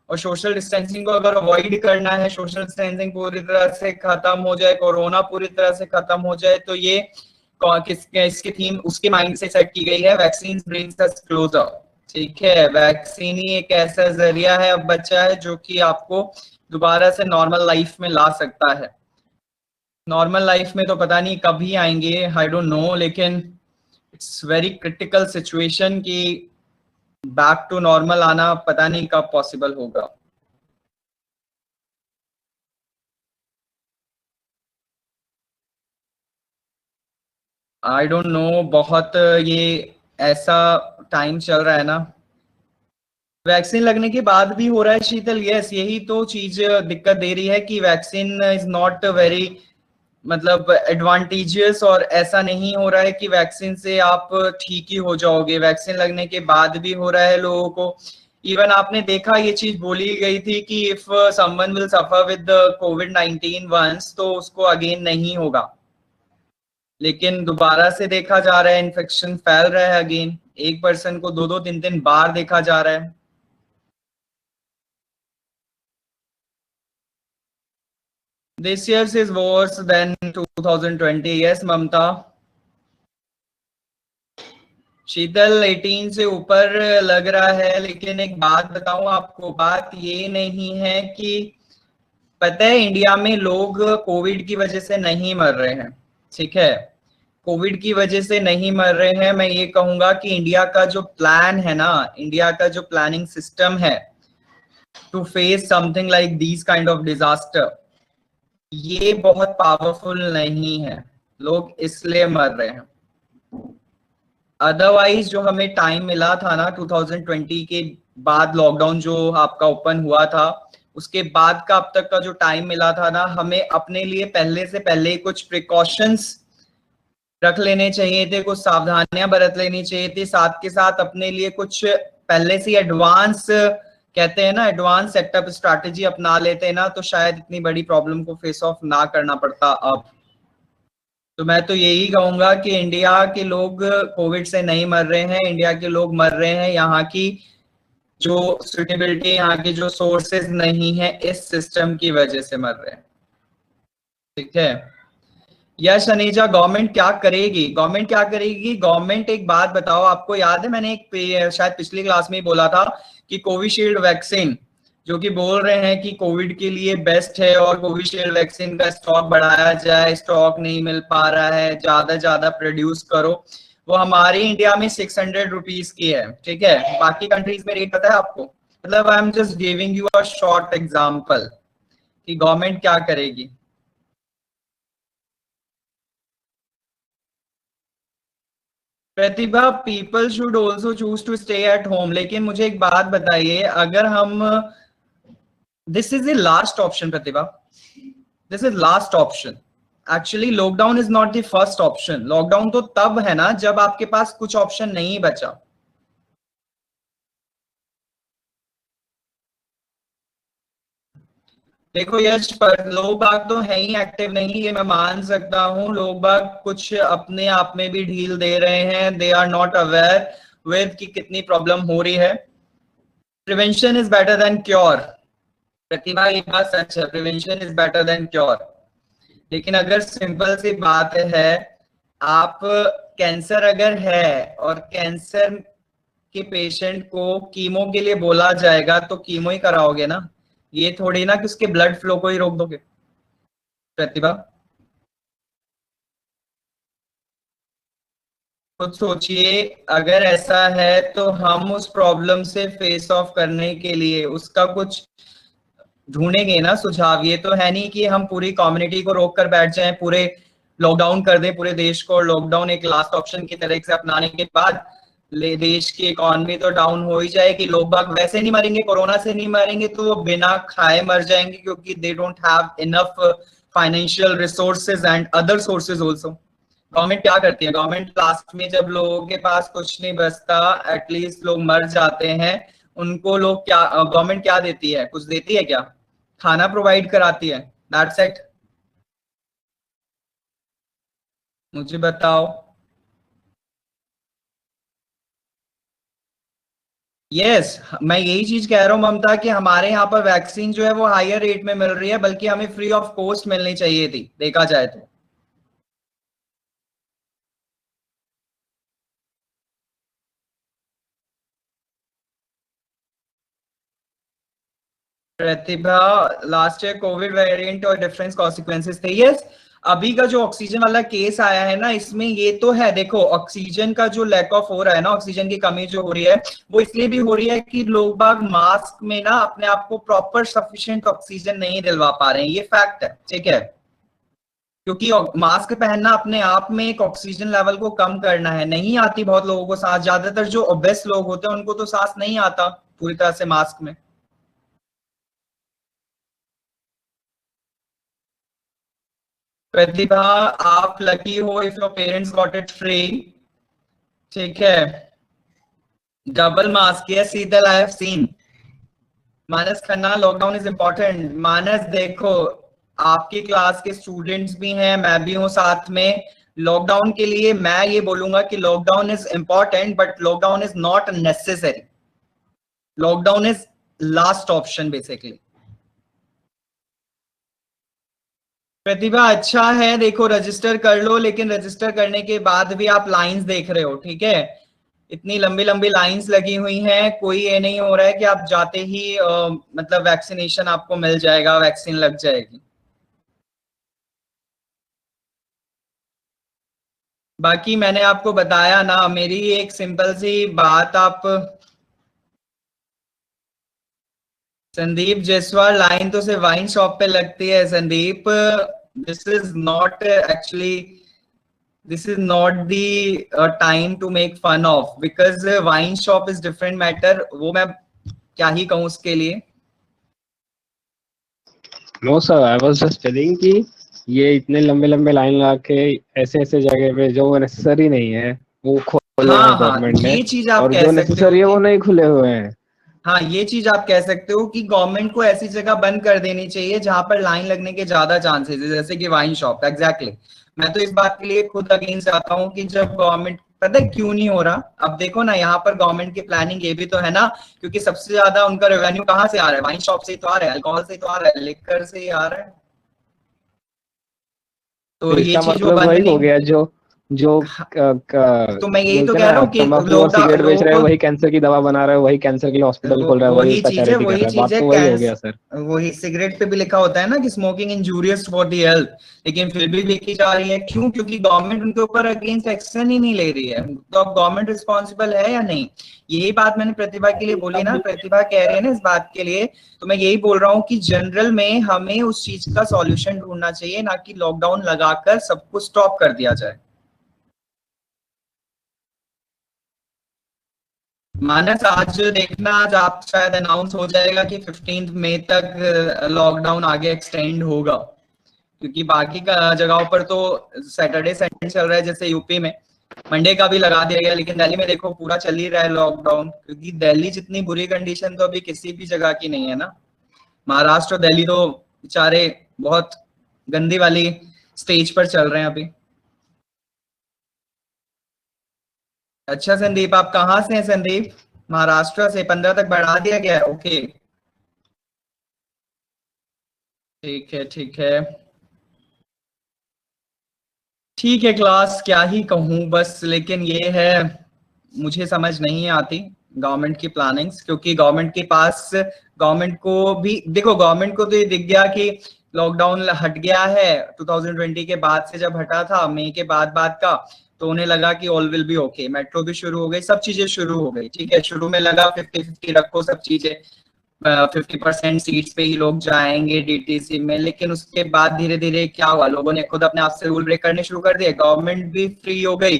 और सोशल डिस्टेंसिंग को अगर अवॉइड करना है, सोशल डिस्टेंसिंग पूरी तरह से खत्म हो जाए, कोरोना पूरी तरह से खत्म हो जाए, तो ये किसके इसकी थीम उसके माइंड से सेट की गई है, वैक्सीन ब्रिंग्स अस क्लोजर, ठीक है। वैक्सीन ही एक ऐसा जरिया है, अब बच्चा है, जो कि आपको दोबारा से नॉर्मल लाइफ में ला सकता है। नॉर्मल लाइफ में तो पता नहीं कब ही आएंगे, आई डोंट नो, लेकिन इट्स वेरी क्रिटिकल सिचुएशन कि बैक टू नॉर्मल आना पता नहीं कब पॉसिबल होगा। आई डोंट नो, बहुत ये ऐसा टाइम चल रहा है ना। वैक्सीन लगने के बाद भी हो रहा है शीतल, यस, यही तो चीज दिक्कत दे रही है कि वैक्सीन इज नॉट वेरी, मतलब एडवांटेजियस, और ऐसा नहीं हो रहा है कि वैक्सीन से आप ठीक ही हो जाओगे। वैक्सीन लगने के बाद भी हो रहा है लोगों को। इवन आपने देखा, ये चीज बोली गई थी कि if someone will suffer with कोविड-19 वंस, तो उसको अगेन नहीं होगा। लेकिन दोबारा से देखा जा रहा है, इन्फेक्शन फैल रहा है अगेन, एक पर्सन को 2-2 3-3 बार देखा जा रहा है। This year is worse than 2020, yes ममता। शीतल 18 से ऊपर लग रहा है, लेकिन एक बात बताऊं आपको, बात ये नहीं है कि, पता है इंडिया में लोग कोविड की वजह से नहीं मर रहे हैं, ठीक है। कोविड की वजह से नहीं मर रहे हैं। मैं ये कहूंगा कि इंडिया का जो प्लान है ना, इंडिया का जो प्लानिंग सिस्टम है to face something like these kind of disaster, ये बहुत पावरफुल नहीं है, लोग इसलिए मर रहे हैं। अदरवाइज जो हमें टाइम मिला था ना 2020 के बाद, लॉकडाउन जो आपका ओपन हुआ था, उसके बाद का अब तक का जो टाइम मिला था ना, हमें अपने लिए पहले से पहले कुछ प्रिकॉशंस रख लेने चाहिए थे, कुछ सावधानियां बरत लेनी चाहिए थी, साथ के साथ अपने लिए कुछ पहले से एडवांस कहते हैं ना एडवांस सेटअप स्ट्रैटेजी अपना लेते हैं ना, तो शायद इतनी बड़ी प्रॉब्लम को फेस ऑफ ना करना पड़ता अब। तो मैं तो यही कहूंगा कि इंडिया के लोग कोविड से नहीं मर रहे हैं, इंडिया के लोग मर रहे हैं यहाँ की जो सुटेबिलिटी, यहाँ के जो सोर्सेज नहीं है, इस सिस्टम की वजह से मर रहे हैं। ठीक है। यश अनेजा, गवर्नमेंट क्या करेगी? गवर्नमेंट क्या करेगी? गवर्नमेंट, एक बात बताओ, आपको याद है मैंने शायद पिछली क्लास में ही बोला था कि कोविशील्ड वैक्सीन जो कि बोल रहे हैं कि कोविड के लिए बेस्ट है और कोविशील्ड वैक्सीन का स्टॉक बढ़ाया जाए, स्टॉक नहीं मिल पा रहा है, ज्यादा प्रोड्यूस करो, वो हमारी इंडिया में 600 रुपीज की है। ठीक है, बाकी कंट्रीज में रेट पता है आपको? मतलब I am just giving you a short example कि गवर्नमेंट क्या करेगी। Pratibha, people should also choose to stay at home, लेकिन मुझे एक बात बताइए, अगर हम, this is the last option Pratibha, this is last option. Actually lockdown is not the first option. Lockdown तो तब है ना जब आपके पास कुछ ऑप्शन नहीं बचा। देखो यश, पर लोग बाग तो है ही एक्टिव नहीं, ये मैं मान सकता हूँ। लोग बाग कुछ अपने आप में भी ढील दे रहे हैं, they are not aware with कि कितनी प्रॉब्लम हो रही है। Prevention is better than cure. Pratibha, ये बात सच है, prevention is better than cure. लेकिन अगर सिंपल सी बात है, आप कैंसर अगर है और कैंसर के पेशेंट को कीमो के लिए बोला जाएगा तो कीमो ही कराओगे ना, ये थोड़ी ना कि उसके ब्लड फ्लो को ही रोक दोगे। प्रतिभा, खुद सोचिए, अगर ऐसा है तो हम उस प्रॉब्लम से फेस ऑफ करने के लिए उसका कुछ ढूंढेंगे ना सुझाव। ये तो है नहीं कि हम पूरी कम्युनिटी को रोक कर बैठ जाएं, पूरे लॉकडाउन कर दें पूरे देश को, और लॉकडाउन एक लास्ट ऑप्शन की तरह से अपनाने के बाद देश की इकोनॉमी तो डाउन हो ही जाएगी। लोग बाग वैसे नहीं मरेंगे, कोरोना से नहीं मरेंगे तो वो बिना खाए मर जाएंगे, क्योंकि they don't have enough financial resources and other sources also. Government क्या करती है? गवर्नमेंट लास्ट में जब लोगों के पास कुछ नहीं बचता, एटलीस्ट लोग मर जाते हैं, उनको लोग क्या, गवर्नमेंट क्या देती है? कुछ देती है क्या? खाना प्रोवाइड कराती है, दैट्स इट। मुझे बताओ। यस, मैं यही चीज कह रहा हूँ ममता, कि हमारे यहाँ पर वैक्सीन जो है वो हायर रेट में मिल रही है, बल्कि हमें फ्री ऑफ कॉस्ट मिलनी चाहिए थी, देखा जाए तो। प्रतिभा, लास्ट ईयर कोविड वेरिएंट और डिफरेंट कॉन्सिक्वेंसेस थे। यस, अभी का जो ऑक्सीजन वाला केस आया है ना, इसमें ये तो है, देखो ऑक्सीजन का जो लैक ऑफ हो रहा है ना, ऑक्सीजन की कमी जो हो रही है, वो इसलिए भी हो रही है कि लोग बाग मास्क में ना अपने आप को प्रॉपर सफिशिएंट ऑक्सीजन नहीं दिलवा पा रहे हैं, ये फैक्ट है। ठीक है, क्योंकि मास्क पहनना अपने आप में एक ऑक्सीजन लेवल को कम करना है, नहीं आती बहुत लोगों को सांस, ज्यादातर जो ओबेस लोग होते हैं उनको तो सांस नहीं आता पूरी तरह से मास्क में। प्रतिभा, आप लकी हो if your parents got it free. ठीक है, double mask, yes Sheetal, I have seen. Manas Khanna, lockdown is important. Manas देखो, आपकी क्लास के स्टूडेंट्स भी हैं, मैं भी हूं साथ में। लॉकडाउन के लिए मैं ये बोलूंगा कि lockdown is important, but lockdown is not necessary. Lockdown is last option basically. Pratibha, अच्छा है, देखो रजिस्टर कर लो, लेकिन रजिस्टर करने के बाद भी आप लाइंस देख रहे हो। ठीक है, इतनी लंबी लंबी लाइंस लगी हुई हैं, कोई ये नहीं हो रहा है कि आप जाते ही मतलब वैक्सीनेशन आपको मिल जाएगा, वैक्सीन लग जाएगी। बाकी मैंने आपको बताया ना, मेरी एक सिंपल सी बात, आप, संदीप जायसवाल, लाइन तो सिर्फ वाइन शॉप पे लगती है Sandeep. This is not actually, this is not the time to make fun of, because wine shop is different matter, वो मैं क्या ही कहूँ उसके लिए। No sir, I was just telling कि ये इतने लंबे लंबे लाइन लगा के ऐसे ऐसे जगह पे जो नेसेसरी नहीं है वो खोले हैं हाँ हाँ, गवर्नमेंट ने, ये चीज आप और कह जो सकते हो नेसेसरी है कि वो नहीं खुले हुए हैं। हाँ, ये चीज आप कह सकते हो कि गवर्नमेंट को ऐसी जगह बंद कर देनी चाहिए जहां पर लाइन लगने के ज्यादा चांसेस है, जैसे कि वाइन शॉप। एग्जैक्टली मैं तो इस बात के लिए खुद अगेंस्ट आता हूँ कि जब गवर्नमेंट, पता है क्यों नहीं हो रहा? अब देखो ना, यहाँ पर गवर्नमेंट की प्लानिंग ये भी तो है ना, क्योंकि सबसे ज्यादा उनका रेवेन्यू कहाँ से आ रहा है? वाइन शॉप से ही तो आ रहा है, अल्कोहल से ही तो आ रहा है, लिकर से ही आ रहा है। तो तो ये इसका चीज वो मतलब बंद वही हो नहीं। गया, जो जो तो मैं यही तो बोलते हैं कह रहा ना, हूँ कि तंबाकू और लोग सिगरेट बेच लोगों रहे हैं को, वही कैंसर की दवा बना रहा है, वही कैंसर के लिए हॉस्पिटल खोल रहा है, वही उसका चैरिटी कर वही रहा है। चीज बात है तो वही हो गया सर। वही सिगरेट पे भी लिखा होता है ना कि smoking injurious for the health, लेकिन फिर भी बेची जा रही है। क्यों? क्योंकि गवर्नमेंट उनके ऊपर अगेंस्ट एक्शन ही नहीं ले रही है। तो अब गवर्नमेंट रिस्पॉन्सिबल है या नहीं? यही बात मैंने प्रतिभा के लिए बोली ना, प्रतिभा कह रही है ना इस बात के लिए। तो मैं यही बोल रहा हूँ कि जनरल में हमें उस चीज का सॉल्यूशन ढूंढना चाहिए, ना कि लॉकडाउन लगाकर सब कुछ स्टॉप कर दिया जाए। मानस, आज देखना, आज आप शायद अनाउंस हो जाएगा कि 15 मई तक लॉकडाउन आगे एक्सटेंड होगा, क्योंकि बाकी का जगहों पर तो सैटरडे संडे चल रहा है, जैसे यूपी में मंडे का भी लगा दिया गया, लेकिन दिल्ली में देखो पूरा चल ही रहा है लॉकडाउन, क्योंकि दिल्ली जितनी बुरी कंडीशन तो अभी किसी भी जगह की नहीं है ना। महाराष्ट्र और दिल्ली तो बेचारे बहुत गंदी वाली स्टेज पर चल रहे हैं अभी। अच्छा संदीप, आप कहाँ से हैं संदीप? महाराष्ट्र से 15 तक बढ़ा दिया गया है, ओके। ठीक है, ठीक है। ठीक है क्लास, क्या ही कहूँ बस, लेकिन ये है, मुझे समझ नहीं आती गवर्नमेंट की प्लानिंग्स, क्योंकि गवर्नमेंट को भी देखो, गवर्नमेंट को तो ये दिख गया कि लॉकडाउन हट गया है 2020 के बाद से, जब हटा था मई के बाद का, तो उन्हें लगा कि all will be okay, metro भी शुरू हो गई, सब चीजें शुरू हो गई, ठीक है। शुरू में लगा 50-50 रखो सब चीजें, 50% सीट्स पे ही लोग जाएंगे डीटीसी में, लेकिन उसके बाद धीरे धीरे क्या हुआ, लोगों ने खुद अपने आप से रूल ब्रेक करने शुरू कर दिए, गवर्नमेंट भी फ्री हो गई।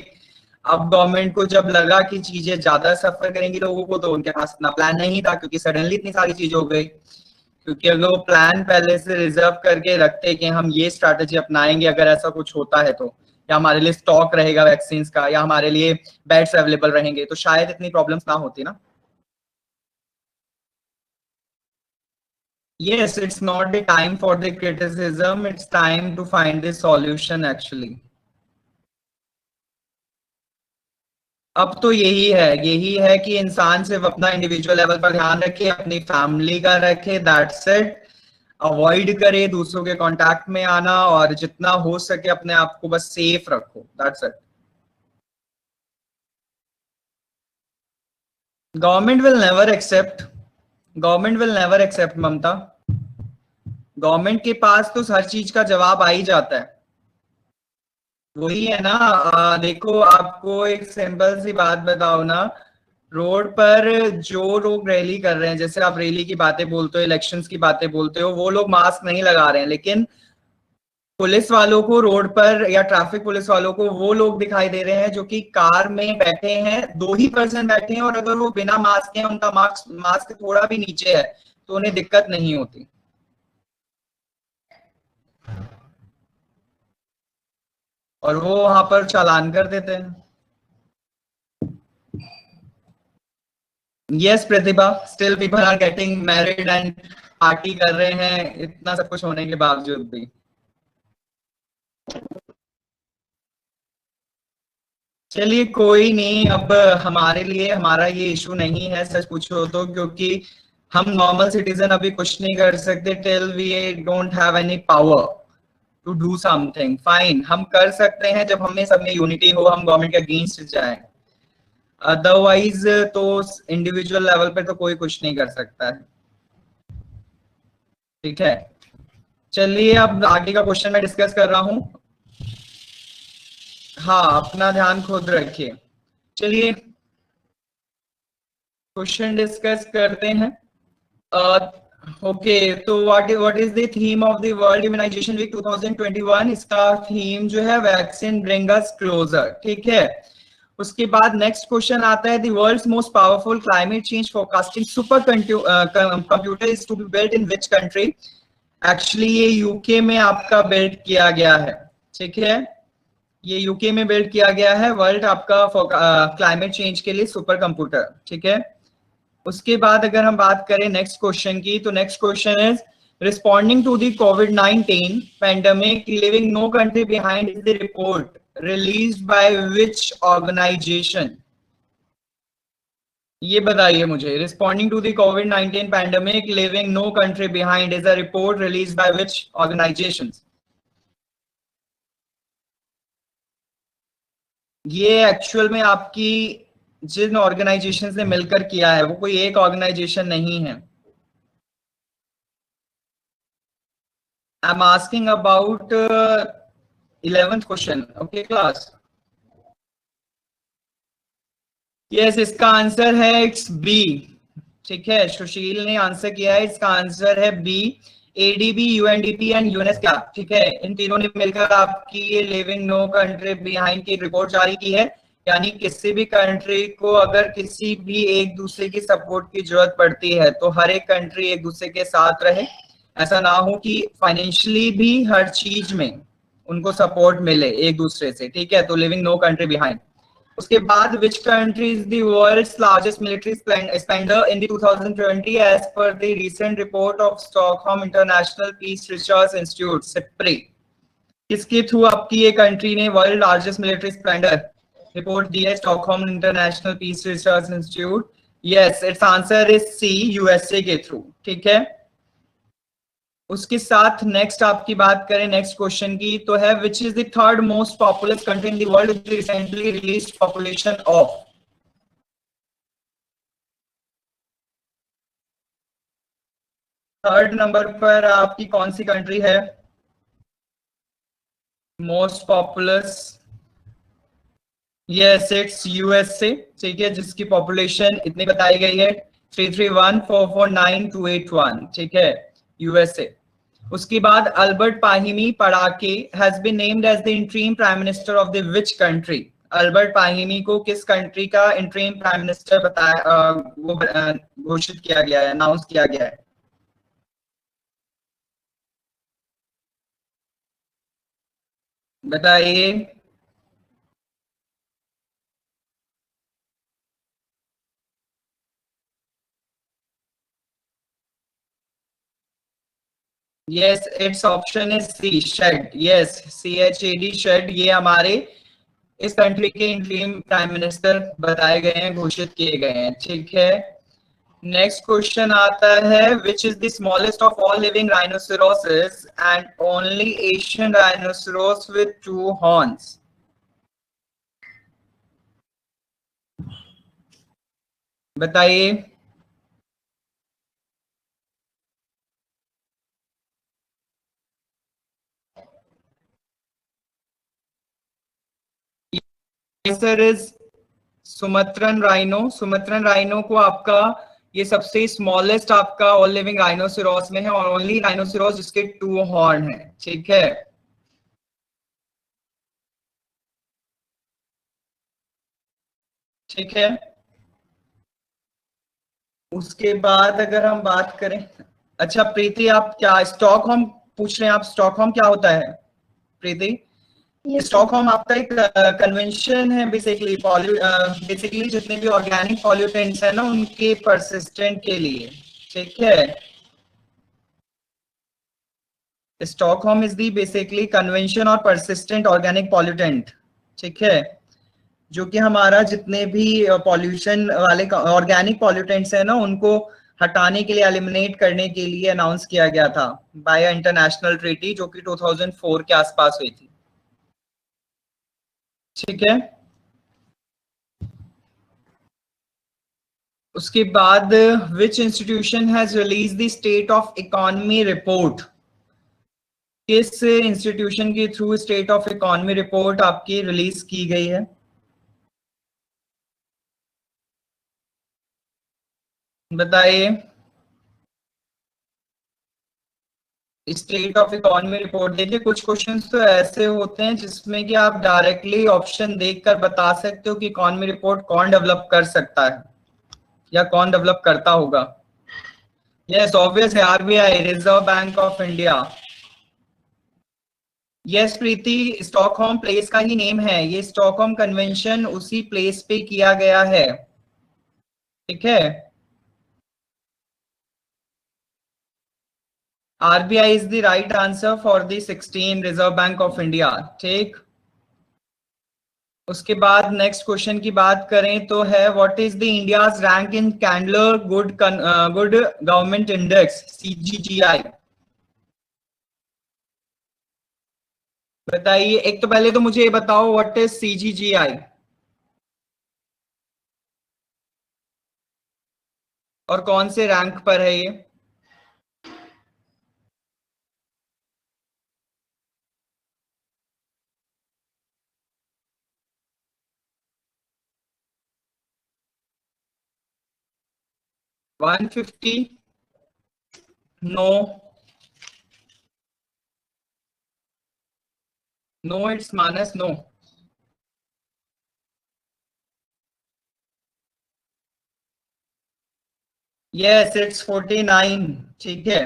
अब गवर्नमेंट को जब लगा कि चीजें ज्यादा सफर करेंगी लोगों को, तो उनके पास इतना प्लान नहीं था, क्योंकि सडनली इतनी सारी चीजें हो गई। क्योंकि अगर वो प्लान पहले से रिजर्व करके रखते कि हम ये स्ट्रैटेजी अपनाएंगे अगर ऐसा कुछ होता है तो, या हमारे लिए स्टॉक रहेगा वैक्सीन का, या हमारे लिए बेड्स अवेलेबल रहेंगे, तो शायद इतनी प्रॉब्लम्स ना होती ना। Yes, it's not the time for the criticism, it's time to find the solution actually. अब तो यही है कि इंसान सिर्फ अपना इंडिविजुअल लेवल पर ध्यान रखे, अपनी फैमिली का रखे, दैट्स इट। अवॉइड करे दूसरों के कांटेक्ट में आना, और जितना हो सके अपने आप को बस सेफ रखो, that's it. Government will never accept, government will never accept Mamata. Government के पास तो हर चीज का जवाब आ ही जाता है। वही है ना, देखो आपको एक सिंपल सी बात बताओ ना, रोड पर जो लोग रैली कर रहे हैं, जैसे आप रैली की बातें बोलते हो, इलेक्शंस की बातें बोलते हो, वो लोग मास्क नहीं लगा रहे हैं, लेकिन पुलिस वालों को रोड पर, या ट्रैफिक पुलिस वालों को वो लोग दिखाई दे रहे हैं जो कि कार में बैठे हैं, 2 ही पर्सन बैठे हैं, और अगर वो बिना मास्क के, उनका मास्क मास्क थोड़ा भी नीचे है, तो उन्हें दिक्कत नहीं होती, और वो वहां पर चालान कर देते हैं। Yes Pratibha, still people are getting married and party कर रहे हैं, इतना सब कुछ होने के बावजूद भी। चलिए कोई नहीं, अब हमारे लिए हमारा ये इशू नहीं है सच पूछो तो, क्योंकि हम नॉर्मल सिटीजन अभी कुछ नहीं कर सकते till we don't have any power to do something. Fine, हम कर सकते हैं जब हमें सब में यूनिटी हो, हम गवर्नमेंट के अगेंस्ट जाए, अदरवाइज तो इंडिविजुअल लेवल पे तो कोई कुछ नहीं कर सकता है। ठीक है, चलिए अब आगे का क्वेश्चन मैं डिस्कस कर रहा हूँ। हाँ, अपना ध्यान खुद रखिए। चलिए क्वेश्चन डिस्कस करते हैं। ओके, तो what is the theme of the world immunisation week 2021? इसका थीम जो है, वैक्सीन ब्रिंग अस क्लोजर, ठीक है। उसके बाद नेक्स्ट क्वेश्चन आता है, the world's most powerful climate change forecasting super computer is to be built in which country? Actually ये यूके में आपका बिल्ड किया गया है, ठीक है। ये यूके में बिल्ड किया गया है, वर्ल्ड आपका क्लाइमेट चेंज के लिए सुपर कंप्यूटर, ठीक है। उसके बाद अगर हम बात करें नेक्स्ट क्वेश्चन की, तो next question is responding to the COVID-19 pandemic, living no country behind is the report released by which organisation? ये बताइए मुझे, responding to the COVID-19 pandemic, living no country behind is a report released by which organisation? ये actual में आपकी जिन organisations ने मिलकर किया है वो कोई एक ऑर्गेनाइजेशन नहीं है। I am asking about 11th question. Okay class, yes इसका आंसर है इट्स बी। ठीक है, सुशील ने आंसर किया है, इसका आंसर है B. ADB, UNDP and UNESCO, ठीक है, इन तीनों ने मिलकर आपकी ये लिविंग नो कंट्री बिहाइंड की रिपोर्ट जारी की है। यानी किसी भी कंट्री को अगर किसी भी एक दूसरे की सपोर्ट की जरूरत पड़ती है तो हर एक कंट्री एक दूसरे के साथ रहे, ऐसा ना हो कि फाइनेंशियली भी हर चीज में उनको सपोर्ट मिले एक दूसरे से। ठीक है, तो लिविंग नो कंट्री बिहाइंड। उसके बाद which country is the world's largest military spender in the 2020 as per the recent report of Stockholm International Peace Research Institute SIPRI? किसके थ्रू आपकी ये कंट्री ने world largest military spender report दी है? Stockholm international peace research institute. Yes it's answer is C, USA के through. ठीक है, उसके साथ नेक्स्ट आपकी बात करें नेक्स्ट क्वेश्चन की, तो है which is the third most populous country in the world with recently released population of? Third number पर आपकी कौन सी कंट्री है most populous? Yes it's USA. ठीक है, जिसकी पॉपुलेशन इतनी बताई गई है 331449281। ठीक है, यूएसए। उसके बाद Albert Pahimi Padacke has been named as the interim prime minister of the which country? Albert Pahimi को किस कंट्री का इंटरिम प्राइम मिनिस्टर बताया वो घोषित किया गया है, अनाउंस किया गया है? बताइए। Yes it's option is C, Chad. Yes CHAD, Chad, ये हमारे इस कंट्री के इंटरिम प्राइम मिनिस्टर बताए गए हैं, घोषित किए गए हैं। ठीक है, नेक्स्ट क्वेश्चन आता है which is the smallest of all living rhinoceroses and only Asian rhinoceros with 2 horns? बताइए। Answer is Sumatran rhino. Sumatran rhino को आपका ये सबसे स्मॉलेस्ट आपका ऑल लिविंग राइनोसेरोस में है और ओनली राइनोसेरोस जिसके 2 हॉर्न है। ठीक है, ठीक है। उसके बाद अगर हम बात करें, अच्छा प्रीति आप क्या स्टॉकहोम पूछ रहे हैं? आप स्टॉकहोम क्या होता है प्रीति? स्टॉकहोम आपका एक कन्वेंशन है बेसिकली, बेसिकली जितने भी ऑर्गेनिक पॉल्यूटेंट्स है ना उनके परसिस्टेंट के लिए। ठीक है, Stockholm is the basically convention और परसिस्टेंट ऑर्गेनिक पॉल्यूटेंट। ठीक है, जो कि हमारा जितने भी पॉल्यूशन वाले ऑर्गेनिक पॉल्यूटेंट्स है ना उनको हटाने के लिए, एलिमिनेट करने के लिए अनाउंस किया गया था बाय इंटरनेशनल ट्रीटी जो कि 2004 के आसपास हुई थी। ठीक है, उसके बाद विच institution has release the state of economy report? किस इंस्टीट्यूशन के through state of economy report आपकी रिलीज की गई है? बताइए। स्टेट ऑफ इकोनॉमी रिपोर्ट, देखिए कुछ क्वेश्चंस तो ऐसे होते हैं जिसमें कि आप डायरेक्टली ऑप्शन देखकर बता सकते हो कि इकोनॉमी रिपोर्ट कौन डेवलप कर सकता है या कौन डेवलप करता होगा। यस ऑब्वियस है, RBI, reserve bank of India. Yes Preeti, Stockholm place का ही नेम है, ये स्टॉकहोम कन्वेंशन उसी प्लेस पे किया गया है। ठीक है, RBI is the right answer for the 16 Reserve Bank of India. ठीक, उसके बाद नेक्स्ट क्वेश्चन की बात करें तो है what is the India's rank in Chandler good government index CGGI. बताइए, एक तो पहले तो मुझे ये बताओ व्हाट इज CGGI और कौन से रैंक पर है ये. $150. No, no, it's minus no. Yes, it's 49. ठीक है.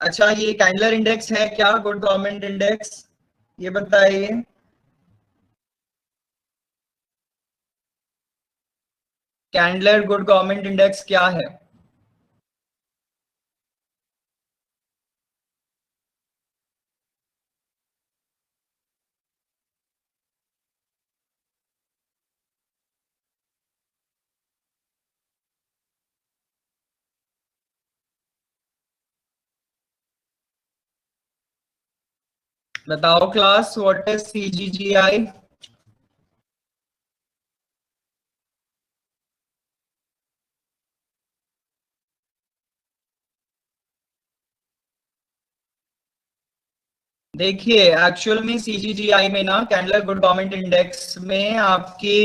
अच्छा, ये कैंडलर इंडेक्स है क्या, गुड गवर्नमेंट इंडेक्स, ये बताइए. कैंडलर गुड गवर्नमेंट इंडेक्स क्या है. बताओ क्लास, व्हाट इज CGGI. देखिए, एक्चुअल में CGGI में ना, कैंडलर गुड गवर्नमेंट इंडेक्स में आपके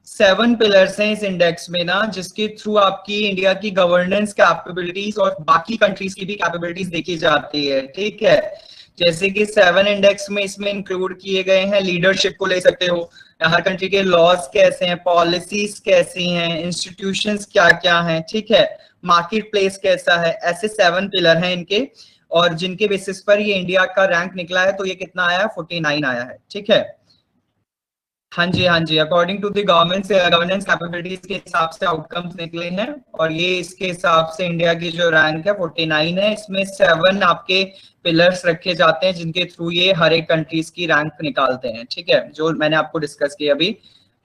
7 पिलर्स हैं इस इंडेक्स में ना, जिसके थ्रू आपकी इंडिया की गवर्नेंस कैपेबिलिटीज और बाकी कंट्रीज की भी कैपेबिलिटीज देखी जाती है. ठीक है, जैसे कि 7 इंडेक्स में इसमें इंक्लूड किए गए हैं. लीडरशिप को ले सकते हो, हर कंट्री के लॉज कैसे हैं, पॉलिसीज कैसी हैं, इंस्टीट्यूशंस क्या क्या हैं. ठीक है, मार्केट प्लेस कैसा है, ऐसे 7 पिलर हैं इनके, और जिनके बेसिस पर ये इंडिया का रैंक निकला है. तो ये कितना आया है, 49 आया है. ठीक है. हाँ जी, हाँ जी, according to the governance capabilities के हिसाब से आउटकम्स निकले हैं, और ये इसके हिसाब से इंडिया की जो रैंक है 49 है. इसमें 7 आपके पिलर्स रखे जाते हैं जिनके थ्रू ये हर एक कंट्रीज की रैंक निकालते हैं. ठीक है, जो मैंने आपको डिस्कस किया अभी.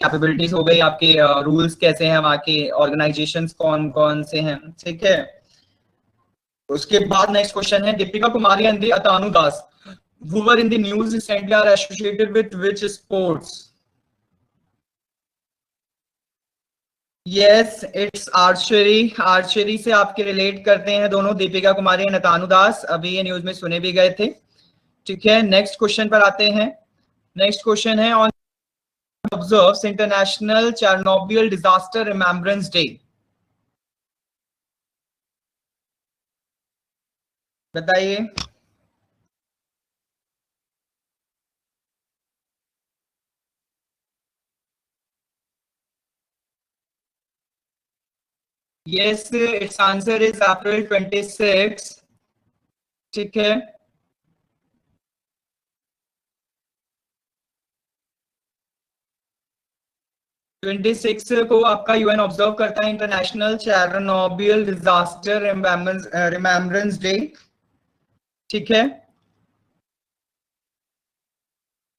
कैपेबिलिटीज हो गई आपके, रूल्स कैसे हैं वहाँ के, ऑर्गेनाइजेशंस कौन कौन से हैं. ठीक है. उसके बाद नेक्स्ट क्वेश्चन है, Deepika Kumari and the Atanu Das who were in the news recently are associated with which sports. Yes, it's archery. Archery से आपके रिलेट करते हैं दोनों, दीपिका कुमारी और अतानु दास. अभी ये न्यूज में सुने भी गए थे. ठीक है, नेक्स्ट क्वेश्चन पर आते हैं. नेक्स्ट क्वेश्चन है, on observes international Chernobyl disaster remembrance day. बताइए. Yes, its answer is April 26. ठीक है. 26 को आपका यूएन ऑब्जर्व करता है international Chernobyl disaster remembrance day. ठीक है.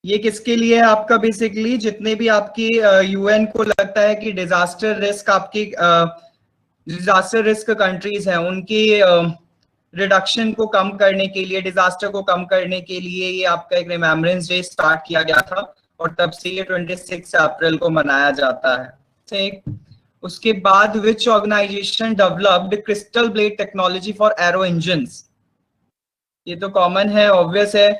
ये किसके लिए है आपका, बेसिकली जितने भी आपकी यूएन को लगता है कि डिजास्टर रिस्क, आपकी डिजास्टर रिस्क कंट्रीज हैं, उनकी रिडक्शन को कम करने के लिए, डिजास्टर को कम करने के लिए ये आपका एक रिमेम्बरेंस डे स्टार्ट किया गया था, और तब से ये 26 अप्रैल को मनाया जाता है. ठीक. उसके बाद which organisation developed crystal blade technology for aero engines. ये तो कॉमन है, ऑब्वियस है.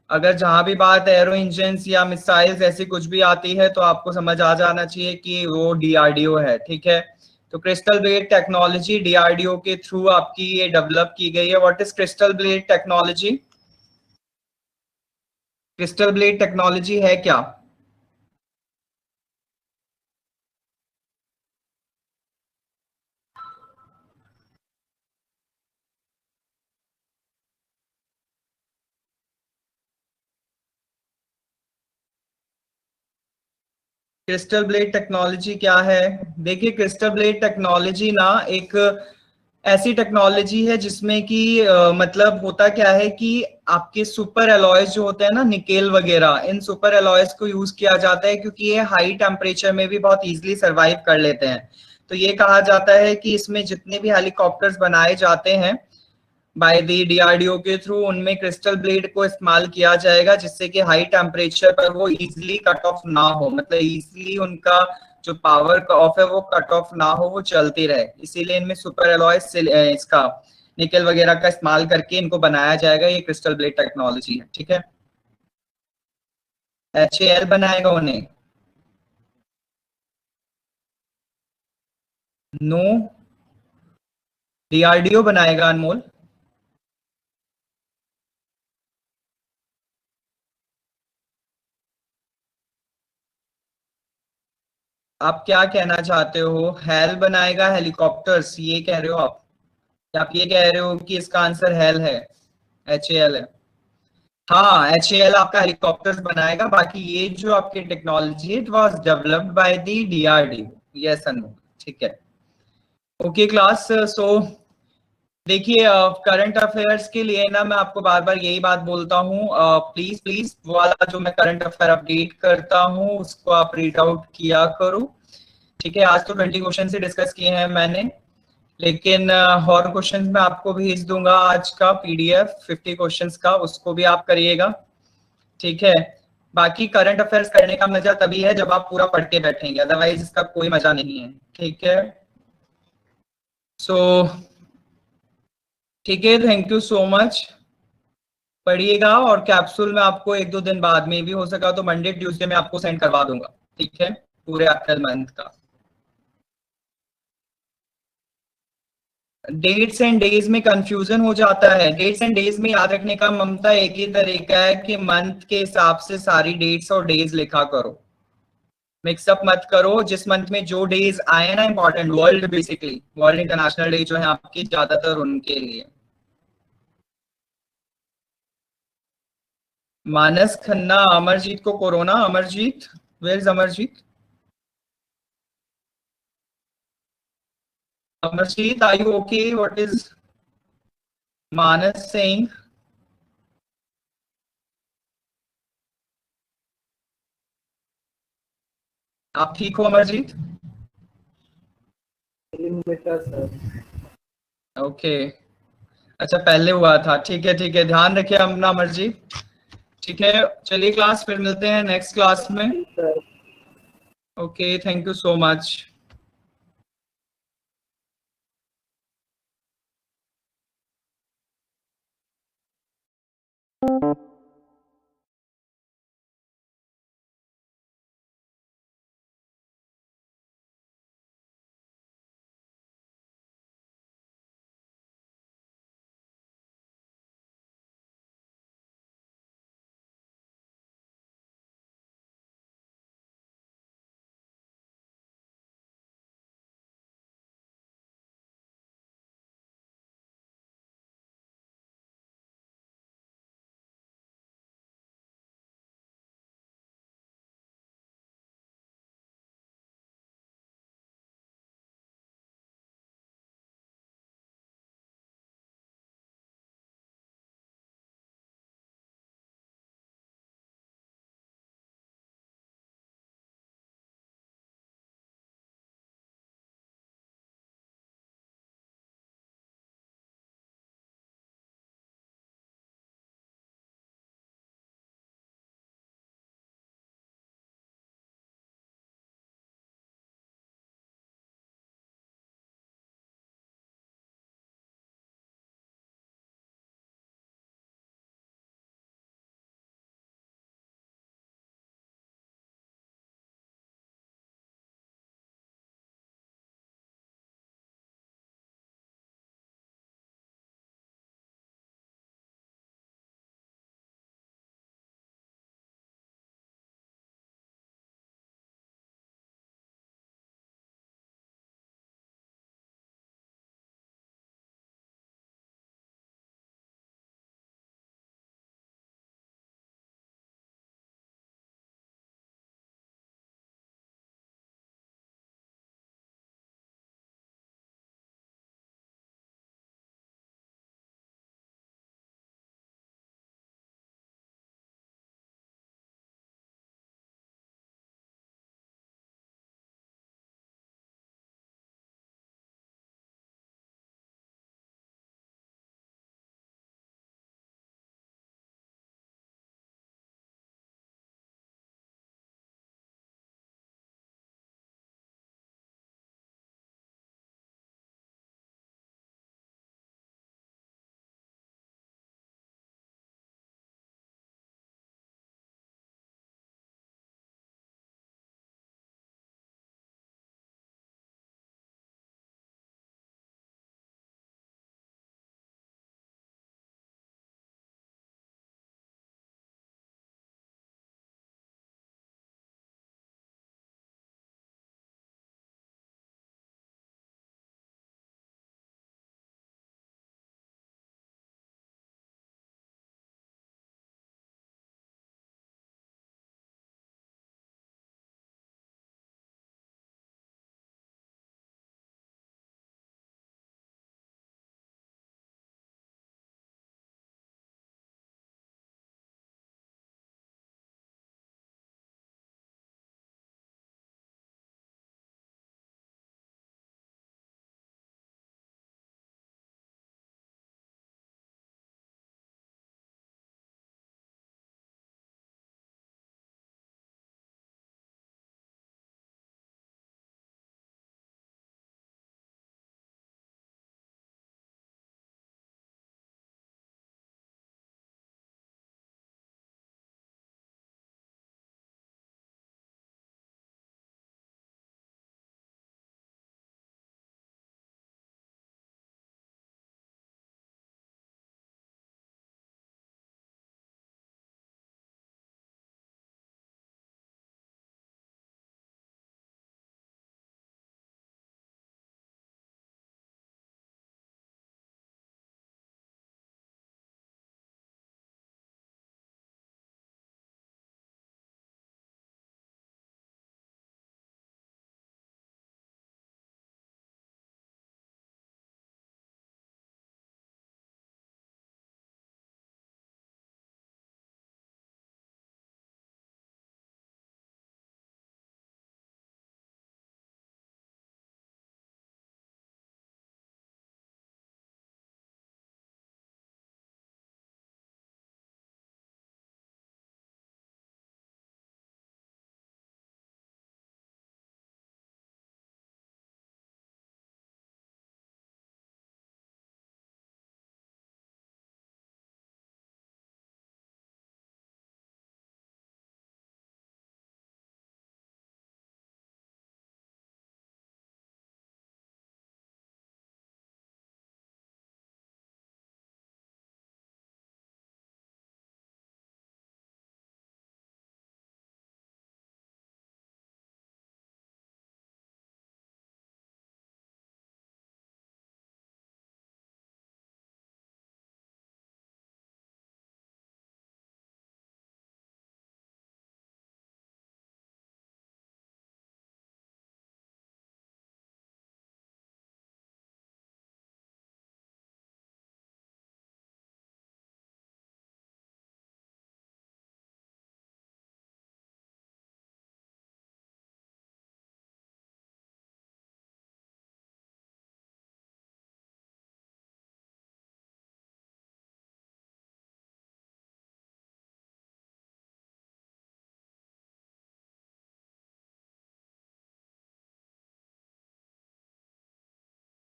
अगर जहां भी बात एरो इंजन्स या मिसाइल्स ऐसी कुछ भी आती है तो आपको समझ आ जाना चाहिए कि वो डीआरडीओ है. ठीक है, तो क्रिस्टल ब्लेड टेक्नोलॉजी डीआरडीओ के थ्रू आपकी ये डेवलप की गई है. What is crystal blade technology. Crystal blade technology है क्या. क्रिस्टल ब्लेड टेक्नोलॉजी क्या है. देखिए, क्रिस्टल ब्लेड टेक्नोलॉजी ना एक ऐसी टेक्नोलॉजी है जिसमें कि मतलब होता क्या है कि आपके सुपर एलॉयज जो होते हैं ना, निकेल वगैरह, इन सुपर एलॉयज को यूज किया जाता है क्योंकि ये हाई टेम्परेचर में भी बहुत इजीली सरवाइव कर लेते हैं। तो ये कहा जाता है कि इसमें जितने भी हेलीकॉप्टर्स बनाए जाते हैं बाय दी डीआरडीओ के थ्रू, उनमें क्रिस्टल ब्लेड को इस्तेमाल किया जाएगा जिससे कि हाई टेम्परेचर पर वो इजीली कट ऑफ ना हो, मतलब इजीली उनका जो पावर ऑफ है वो कट ऑफ ना हो, वो चलती रहे। इसीलिए इनमें सुपर एलॉय इसका निकल वगैरह का इस्तेमाल करके इनको बनाया जाएगा। ये क्रिस्टल ब्लेड टेक्नोलॉजी है, ठीक है। HAL बनाएगा उन्हें? नो, डीआरडीओ बनाएगा अनमोल। आप क्या कहना चाहते हो? हेल बनाएगा हेलीकॉप्टर्स, ये कह रहे हो आप? या आप ये कह रहे हो कि इसका आंसर हेल है, HAL है? हाँ, HAL आपका हेलीकॉप्टर्स बनाएगा। बाकी ये जो आपकी टेक्नोलॉजी है, it was developed by the DRDO. Yes Anu, ठीक है। ओके क्लास, सो देखिए करंट अफेयर्स के लिए ना मैं आपको बार बार यही बात बोलता हूँ, प्लीज प्लीज वो वाला जो मैं करंट अफेयर अपडेट करता हूँ उसको आप रीड आउट किया करो, ठीक है। आज तो 20 क्वेश्चन से डिस्कस किए हैं मैंने, लेकिन और क्वेश्चंस मैं आपको भेज दूंगा आज का PDF 50 क्वेश्चंस का, उसको भी आप करिएगा, ठीक है। बाकी करंट अफेयर्स करने का मजा तभी है जब आप पूरा पढ़ के बैठेंगे, अदरवाइज इसका कोई मजा नहीं है, ठीक है। सो ठीक है, थैंक यू सो मच। पढ़िएगा, और कैप्सूल में आपको 1-2 दिन बाद में भी हो सका तो मंडे ट्यूसडे में आपको सेंड करवा दूंगा, ठीक है, पूरे अप्रैल मंथ का। डेट्स एंड डेज में कंफ्यूजन हो जाता है। डेट्स एंड डेज में याद रखने का ममता एक ही तरीका है कि मंथ के हिसाब से सारी डेट्स और डेज लिखा करो, मिक्सअप मत करो। जिस मंथ में जो डेज आए ना important, world basically world international day जो है आपकी, ज्यादातर उनके लिए। मानस खन्ना, अमरजीत को corona. Amarjeet, where is Amarjeet? Amarjeet, are you okay? What is Manas saying? आप ठीक हो अमरजीत? ओके, अच्छा पहले हुआ था, ठीक है ठीक है, ध्यान रखिए अपना अमरजीत, ठीक है। चलिए क्लास, फिर मिलते हैं नेक्स्ट क्लास में। Okay, thank you so much.